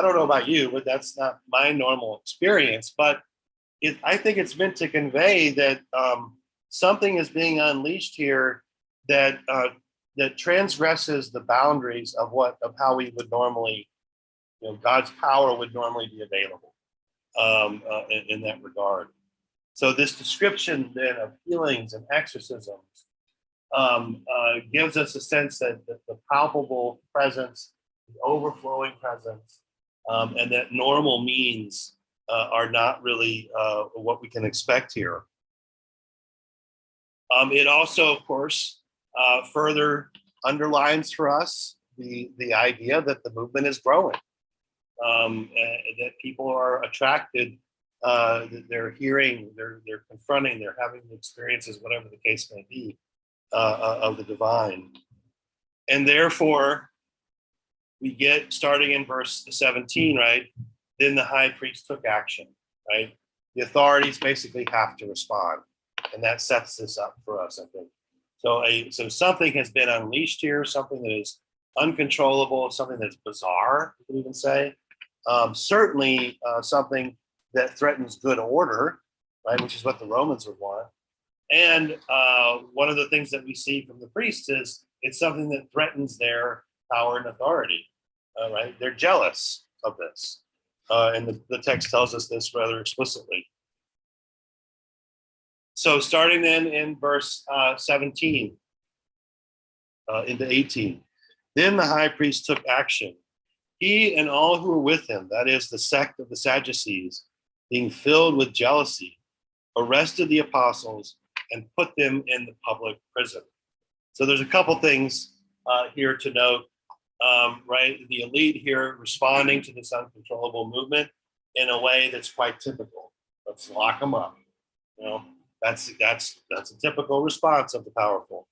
A: don't know about you, but that's not my normal experience. But I think it's meant to convey that something is being unleashed here that transgresses the boundaries of how we would normally, God's power would normally be available in that regard. So this description then of healings and exorcisms gives us a sense that the palpable presence, the overflowing presence, and that normal means are not really what we can expect here. It also, of course, further underlines for us the idea that the movement is growing, that people are attracted, that they're hearing, they're confronting, they're having the experiences, whatever the case may be, of the divine. And therefore, we get, starting in verse 17, right? Then the high priest took action, right? The authorities basically have to respond. And that sets this up for us, I think. So something has been unleashed here, something that is uncontrollable, something that's bizarre, you could even say. Certainly something that threatens good order, right? Which is what the Romans would want. And one of the things that we see from the priests is it's something that threatens their power and authority, right? They're jealous of this. And the text tells us this rather explicitly. So starting then in verse 17 into 18, then the high priest took action. He and all who were with him, that is the sect of the Sadducees, being filled with jealousy, arrested the apostles and put them in the public prison. So there's a couple things here to note, right? The elite here responding to this uncontrollable movement in a way that's quite typical. Let's lock them up. That's a typical response of the powerful.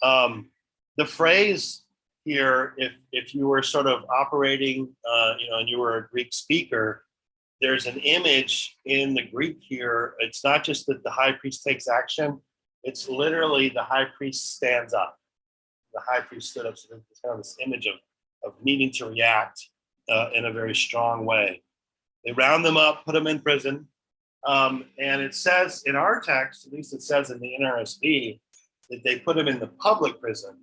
A: The phrase here, if you were sort of operating, and you were a Greek speaker, there's an image in the Greek here. It's not just that the high priest takes action; it's literally the high priest stands up. The high priest stood up. So there's kind of this image of needing to react in a very strong way. They round them up, put them in prison. And it says in our text, at least it says in the NRSV, that they put him in the public prison.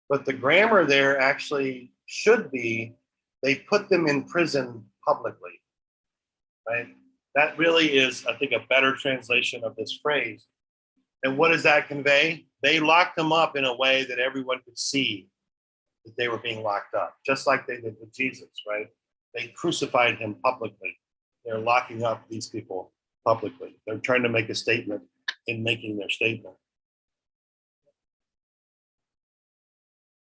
A: But the grammar there actually should be, they put them in prison publicly, right? That really is, I think, a better translation of this phrase. And what does that convey? They locked them up in a way that everyone could see that they were being locked up, just like they did with Jesus, right? They crucified him publicly. They're locking up these people publicly. They're trying to make a statement in making their statement.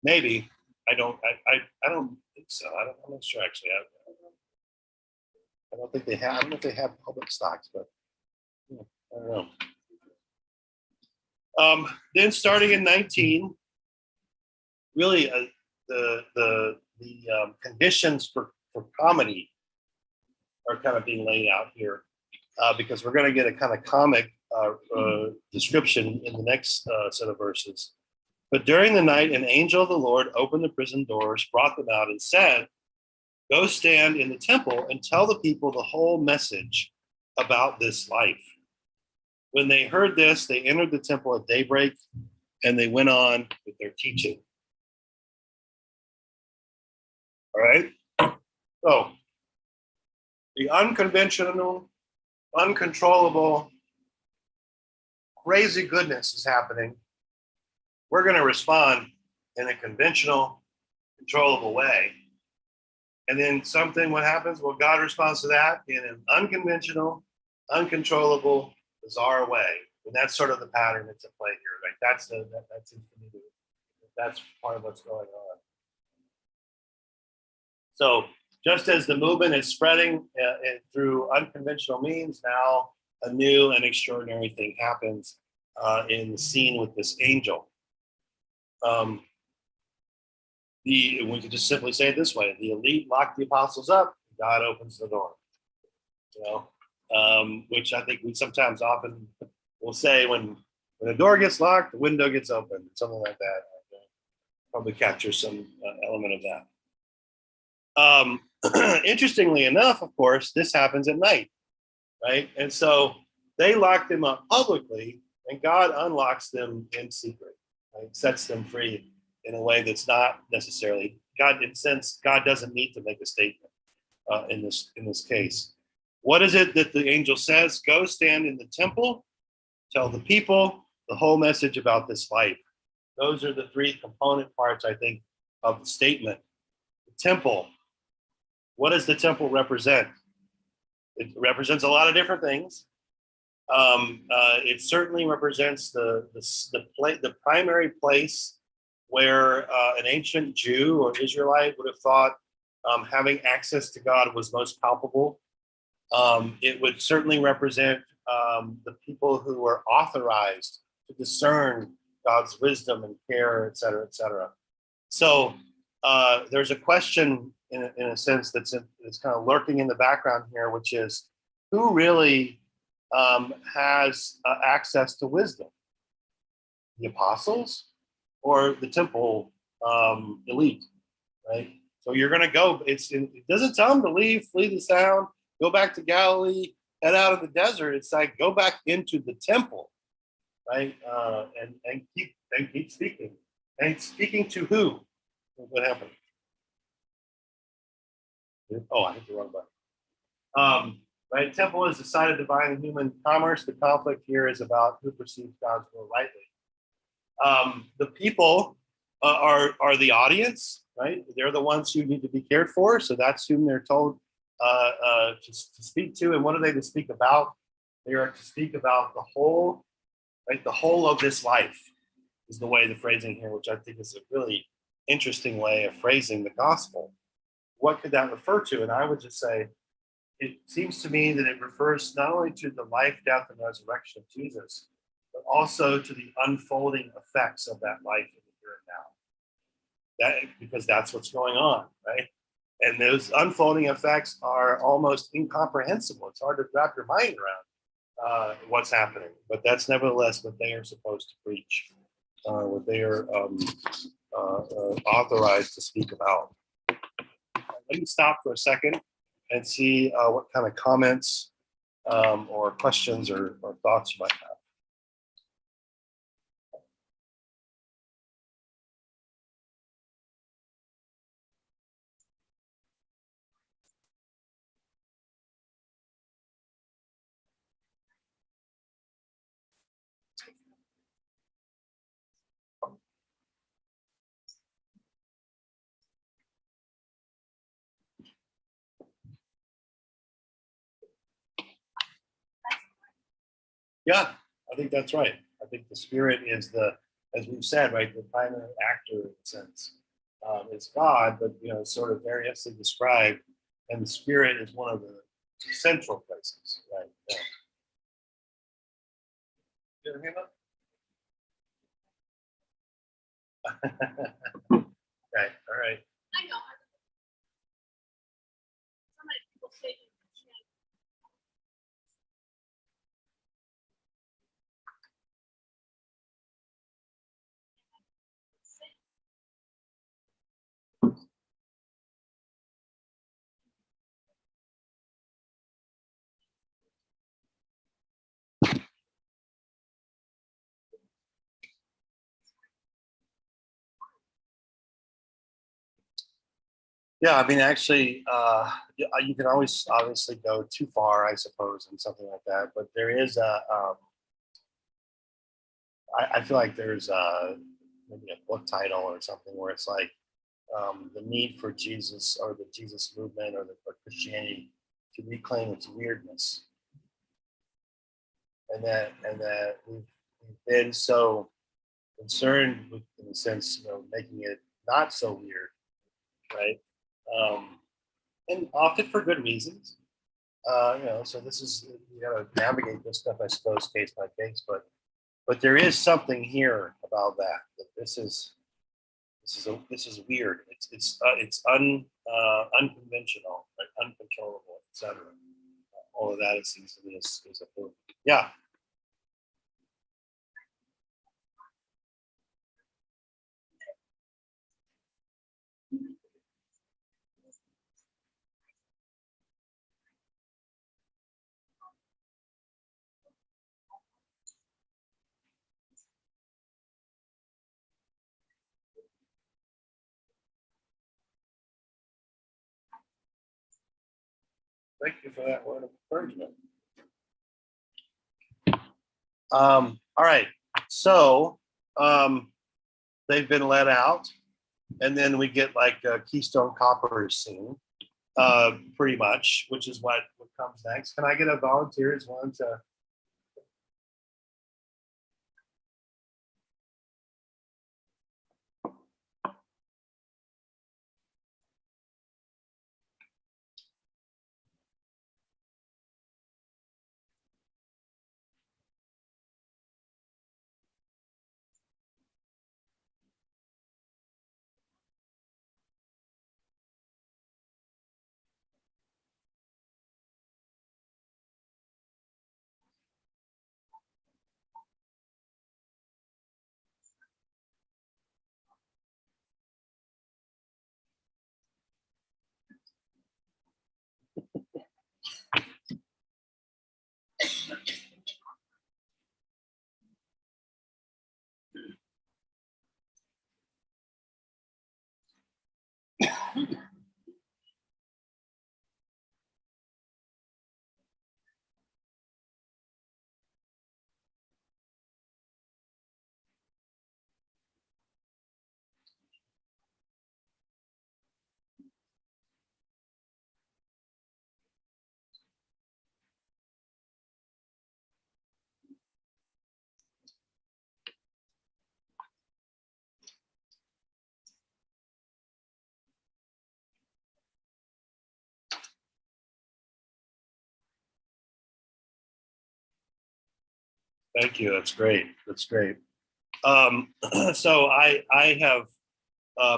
A: Maybe. I don't think so. I'm not sure actually. I don't think they have. I don't know if they have public stocks, but I don't know. Then starting in 19, really the conditions for comedy are kind of being laid out here, because we're going to get a kind of comic description in the next set of verses. But during the night, an angel of the Lord opened the prison doors, brought them out, and said, "Go stand in the temple and tell the people the whole message about this life." When they heard this, they entered the temple at daybreak, and they went on with their teaching. All right? So, the unconventional, uncontrollable, crazy goodness is happening. We're going to respond in a conventional, controllable way. And then what happens? Well, God responds to that in an unconventional, uncontrollable, bizarre way. And that's sort of the pattern that's at play here, right? That seems to me that's part of what's going on. So just as the movement is spreading through unconventional means, now a new and extraordinary thing happens in the scene with this angel. Um, we could just simply say it this way: the elite lock the apostles up, God opens the door. You know, which I think we sometimes often will say when the door gets locked, the window gets open, something like that. Probably captures some element of that. Interestingly enough, of course, this happens at night, right? And so they lock them up publicly, and God unlocks them in secret, right? Sets them free in a way that's not necessarily God. In a sense, God doesn't need to make a statement in this case. What is it that the angel says? Go stand in the temple, tell the people the whole message about this life. Those are the three component parts, I think, of the statement. The temple. What does the temple represent? It represents a lot of different things. It certainly represents the primary place where an ancient Jew or Israelite would have thought having access to God was most palpable. It would certainly represent the people who were authorized to discern God's wisdom and care, et cetera, et cetera. So there's a question in a sense that's kind of lurking in the background here, which is who really has access to wisdom? The apostles or the temple elite, right? So you're going to go. It doesn't tell them to leave, flee the town, go back to Galilee, head out of the desert. It's like go back into the temple, right? And keep speaking. And speaking to who? What happened? Oh, I hit the wrong button. Right, temple is the site of divine and human commerce. The conflict here is about who perceives God's will rightly. The people are the audience, right? They're the ones who need to be cared for. So that's whom they're told to speak to. And what are they to speak about? They are to speak about the whole, right? The whole of this life is the way the phrasing here, which I think is a really interesting way of phrasing the gospel. What could that refer to? And I would just say, it seems to me that it refers not only to the life, death, and resurrection of Jesus, but also to the unfolding effects of that life in the here and now. Because that's what's going on, right? And those unfolding effects are almost incomprehensible. It's hard to wrap your mind around what's happening, but that's nevertheless what they are supposed to preach, what they are authorized to speak about. Let me stop for a second and see what kind of comments or questions or thoughts you might have. Yeah, I think that's right. I think the Spirit is as we've said, right, the primary actor in a sense. It's God, but sort of variously described, and the Spirit is one of the central places, right? Yeah. You ever hear that? Right. All right.
B: I know. So many people say you can't.
A: Yeah, I mean, actually, you can always obviously go too far, I suppose, and something like that. But there is I feel like there's maybe a book title or something where it's like the need for Jesus or the Jesus movement or Christianity to reclaim its weirdness, and that we've been so concerned with, in a sense, making it not so weird, right? Um, and often for good reasons. So this is you got to navigate this stuff, I suppose, case by case. But there is something here about that. That this is this is weird. It's unconventional, right? Uncontrollable, etc. All of that, it seems to me, is a boom. Yeah. Thank you for that word of encouragement. All right. So they've been let out, and then we get like a Keystone Copper scene, pretty much, which is what comes next. Can I get a volunteer as one to? Thank you. That's great. That's great. So I have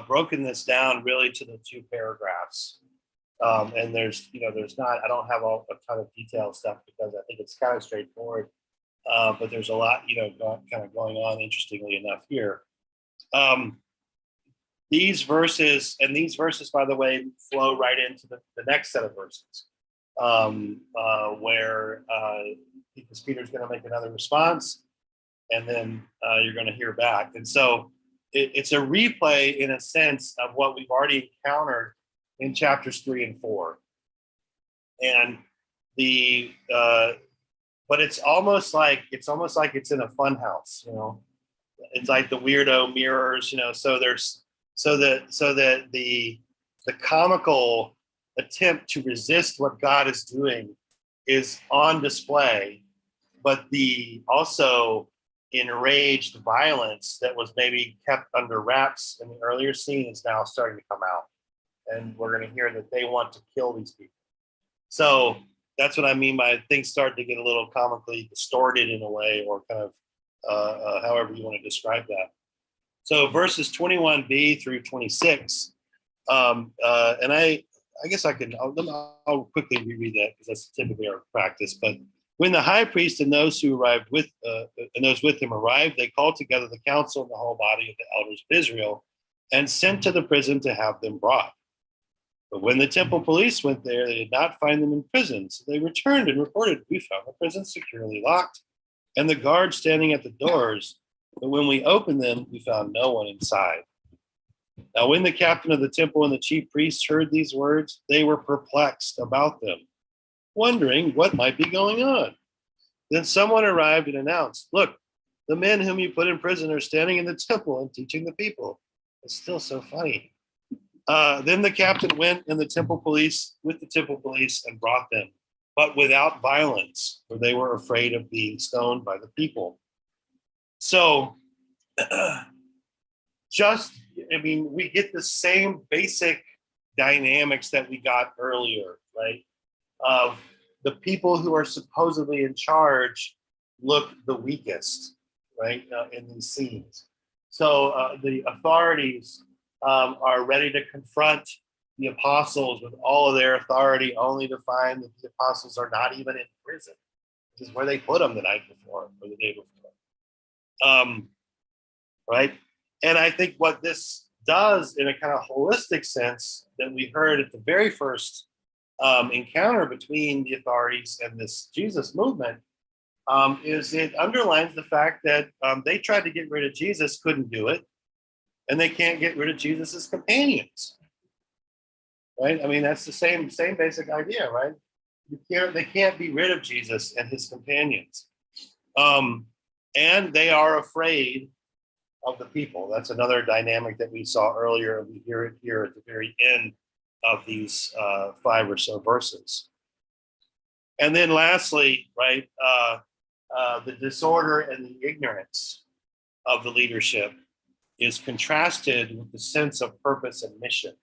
A: broken this down really to the two paragraphs. And there's not, I don't have a ton of detailed stuff because I think it's kind of straightforward. But there's a lot, kind of going on, interestingly enough, here. These verses, by the way, flow right into the next set of verses, where because Peter's going to make another response, and then you're going to hear back. And so it's a replay, in a sense, of what we've already encountered in chapters 3 and 4. And but it's almost like it's in a fun house, It's like the weirdo mirrors, So there's the comical attempt to resist what God is doing is on display, but the also enraged violence that was maybe kept under wraps in the earlier scene is now starting to come out. And we're going to hear that they want to kill these people. So that's what I mean by things start to get a little comically distorted in a way, or kind of however you want to describe that. So verses 21b through 26, and I guess I'll quickly reread that because that's typically our practice. But when the high priest and those who arrived with him arrived, they called together the council and the whole body of the elders of Israel, and sent to the prison to have them brought. But when the temple police went there, they did not find them in prison. So they returned and reported, "We found the prison securely locked and the guards standing at the doors. But when we opened them, we found no one inside." Now, when the captain of the temple and the chief priests heard these words, they were perplexed about them, wondering what might be going on. Then someone arrived and announced, "Look, the men whom you put in prison are standing in the temple and teaching the people." It's still so funny. Then the captain went with the temple police and brought them, but without violence, for they were afraid of being stoned by the people. So we get the same basic dynamics that we got earlier, right? Of the people who are supposedly in charge look the weakest, right, in these scenes. So the authorities are ready to confront the apostles with all of their authority, only to find that the apostles are not even in prison. This is where they put them the night before or the day before. Right? And I think what this does in a kind of holistic sense that we heard at the very first encounter between the authorities and this Jesus movement is it underlines the fact that they tried to get rid of Jesus, couldn't do it, and they can't get rid of Jesus's companions. Right? I mean, that's the same basic idea, right? They can't be rid of Jesus and his companions. And they are afraid of the people. That's another dynamic that we saw earlier. We hear it here at the very end of these 5 or so verses. And then lastly, right, the disorder and the ignorance of the leadership is contrasted with the sense of purpose and mission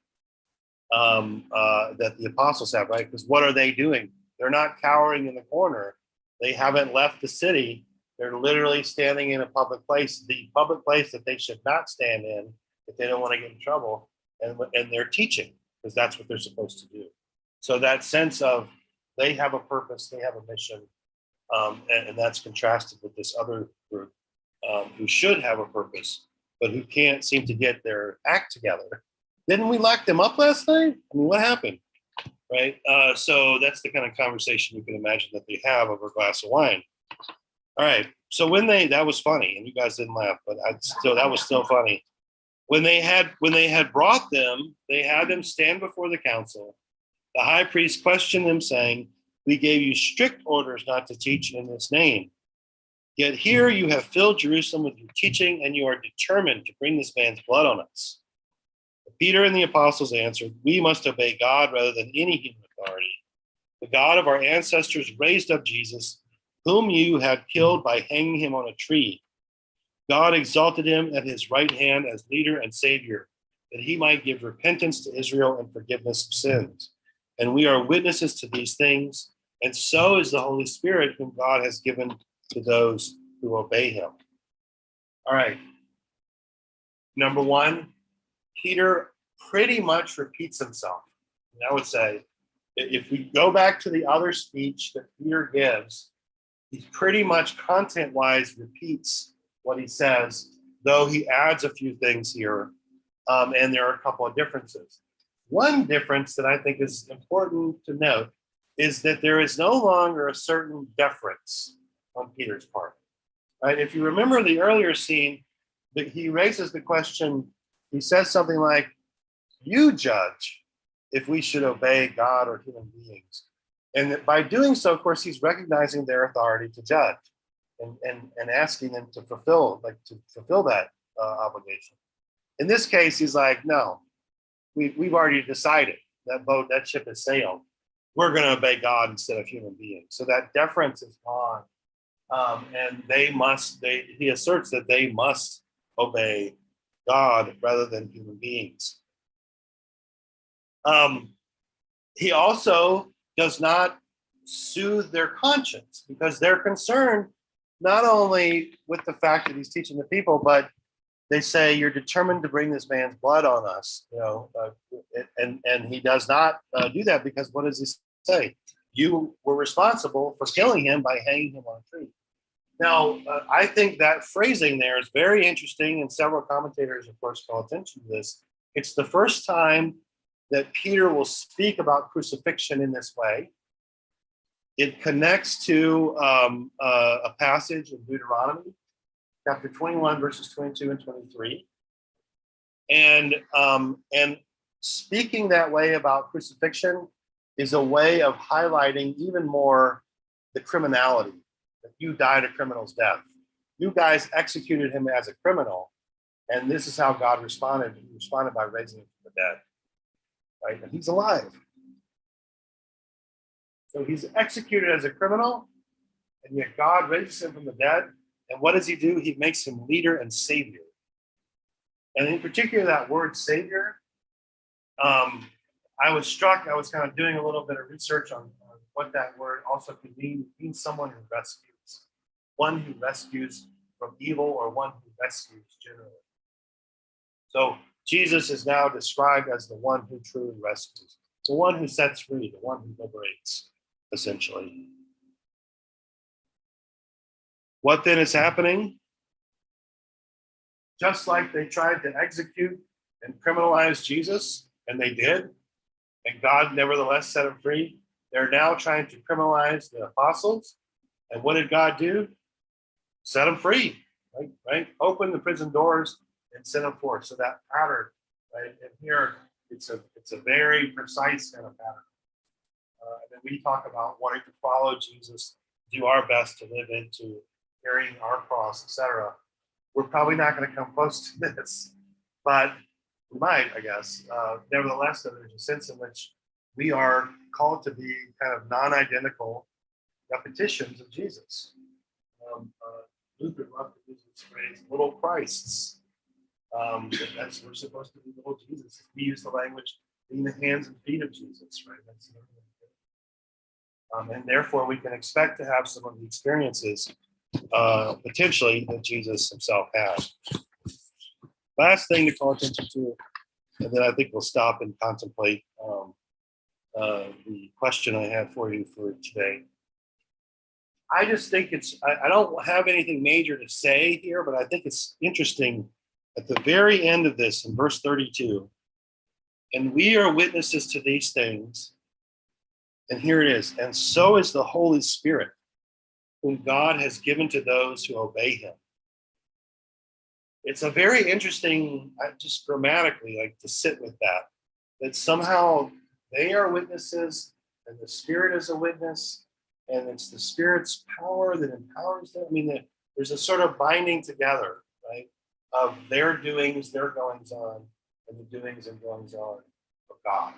A: that the apostles have, right? Because what are they doing? They're not cowering in the corner. They haven't left the city. They're literally standing in a public place, the public place that they should not stand in if they don't want to get in trouble. And they're teaching because that's what they're supposed to do. So that sense of they have a purpose, they have a mission, and that's contrasted with this other group who should have a purpose, but who can't seem to get their act together. Didn't we lock them up last night? I mean, what happened? Right? So that's the kind of conversation you can imagine that they have over a glass of wine. All right. So that was funny, and you guys didn't laugh, but that was still funny. When they had brought them, they had them stand before the council. The high priest questioned them, saying, "We gave you strict orders not to teach in this name. Yet here you have filled Jerusalem with your teaching, and you are determined to bring this man's blood on us." Peter and the apostles answered, "We must obey God rather than any human authority. The God of our ancestors raised up Jesus, whom you have killed by hanging him on a tree. God exalted him at his right hand as leader and savior, that he might give repentance to Israel and forgiveness of sins. And we are witnesses to these things, and so is the Holy Spirit, whom God has given to those who obey him." All right. Number 1, Peter pretty much repeats himself. And I would say, if we go back to the other speech that Peter gives, he pretty much content-wise repeats what he says, though he adds a few things here, and there are a couple of differences. One difference that I think is important to note is that there is no longer a certain deference on Peter's part. Right? If you remember the earlier scene, that he raises the question, he says something like, "You judge if we should obey God or human beings." And by doing so, of course, he's recognizing their authority to judge and asking them to fulfill that obligation. In this case, he's like, "No, we've already decided that ship has sailed. We're going to obey God instead of human beings." So that deference is gone, and he asserts that they must obey God rather than human beings. He also does not soothe their conscience because they're concerned not only with the fact that he's teaching the people, but they say, "You're determined to bring this man's blood on us," and he does not do that because what does he say? "You were responsible for killing him by hanging him on a tree." Now, I think that phrasing there is very interesting, and several commentators, of course, call attention to this. It's the first time that Peter will speak about crucifixion in this way. It connects to a passage in Deuteronomy, chapter 21, verses 22 and 23. And speaking that way about crucifixion is a way of highlighting even more the criminality, that you died a criminal's death. You guys executed him as a criminal, and this is how God responded. He responded by raising him from the dead, right? And he's alive. So he's executed as a criminal, and yet God raises him from the dead. And what does he do? He makes him leader and savior. And in particular, that word savior, I was struck. I was kind of doing a little bit of research on what that word also could mean. It means someone who rescues, one who rescues from evil, or one who rescues generally. So Jesus is now described as the one who truly rescues, the one who sets free, the one who liberates, essentially. What then is happening? Just like they tried to execute and criminalize Jesus, and they did, and God nevertheless set him free, they're now trying to criminalize the apostles. And what did God do? Set them free, right? Open the prison doors and send them forth. So that pattern, right? And here it's a very precise kind of pattern. And then we talk about wanting to follow Jesus, do our best to live into carrying our cross, etc. We're probably not going to come close to this, but we might, I guess. Nevertheless, there's a sense in which we are called to be kind of non-identical repetitions of Jesus. Luther loved to use this phrase, little Christs. That's we're supposed to be little Jesus. He used the language being the hands and feet of Jesus, right? That's and therefore we can expect to have some of the experiences potentially that Jesus himself had. Last thing to call attention to, and then I think we'll stop and contemplate the question I had for you for today. I just think I don't have anything major to say here, but I think it's interesting at the very end of this in verse 32, and we are witnesses to these things, and here it is, and so is the Holy Spirit, whom God has given to those who obey him. It's a very interesting, just grammatically, like to sit with that somehow they are witnesses and the Spirit is a witness, and it's the Spirit's power that empowers them. I mean, there's a sort of binding together, right, of their doings, their goings on, and the doings and goings on of God.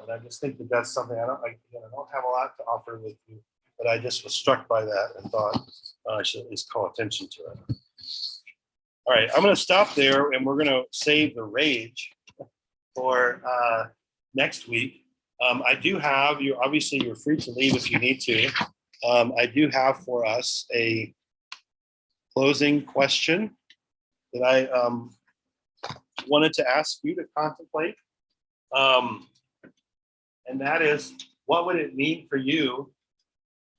A: And I just think that that's something I don't have a lot to offer with you, but I just was struck by that and thought I should at least call attention to it. All right, I'm going to stop there, and we're going to save the rage for next week. I do have you. Obviously, you're free to leave if you need to. I do have for us a closing question that I wanted to ask you to contemplate, and that is, what would it mean for you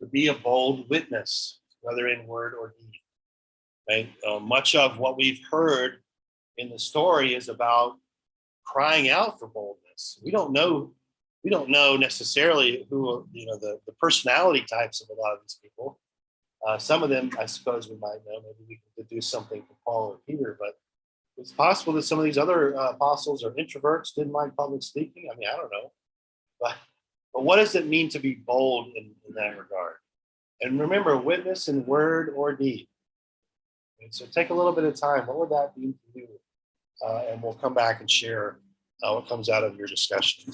A: to be a bold witness, whether in word or deed? Right. Much of what we've heard in the story is about crying out for boldness. We don't know necessarily who, the personality types of a lot of these people. Some of them, I suppose, we might know. Maybe we could do something for Paul or Peter, but it's possible that some of these other apostles are introverts, didn't like public speaking. I mean, I don't know. But what does it mean to be bold in that regard? And remember, witness in word or deed. And so take a little bit of time. What would that mean to you? And we'll come back and share what comes out of your discussion.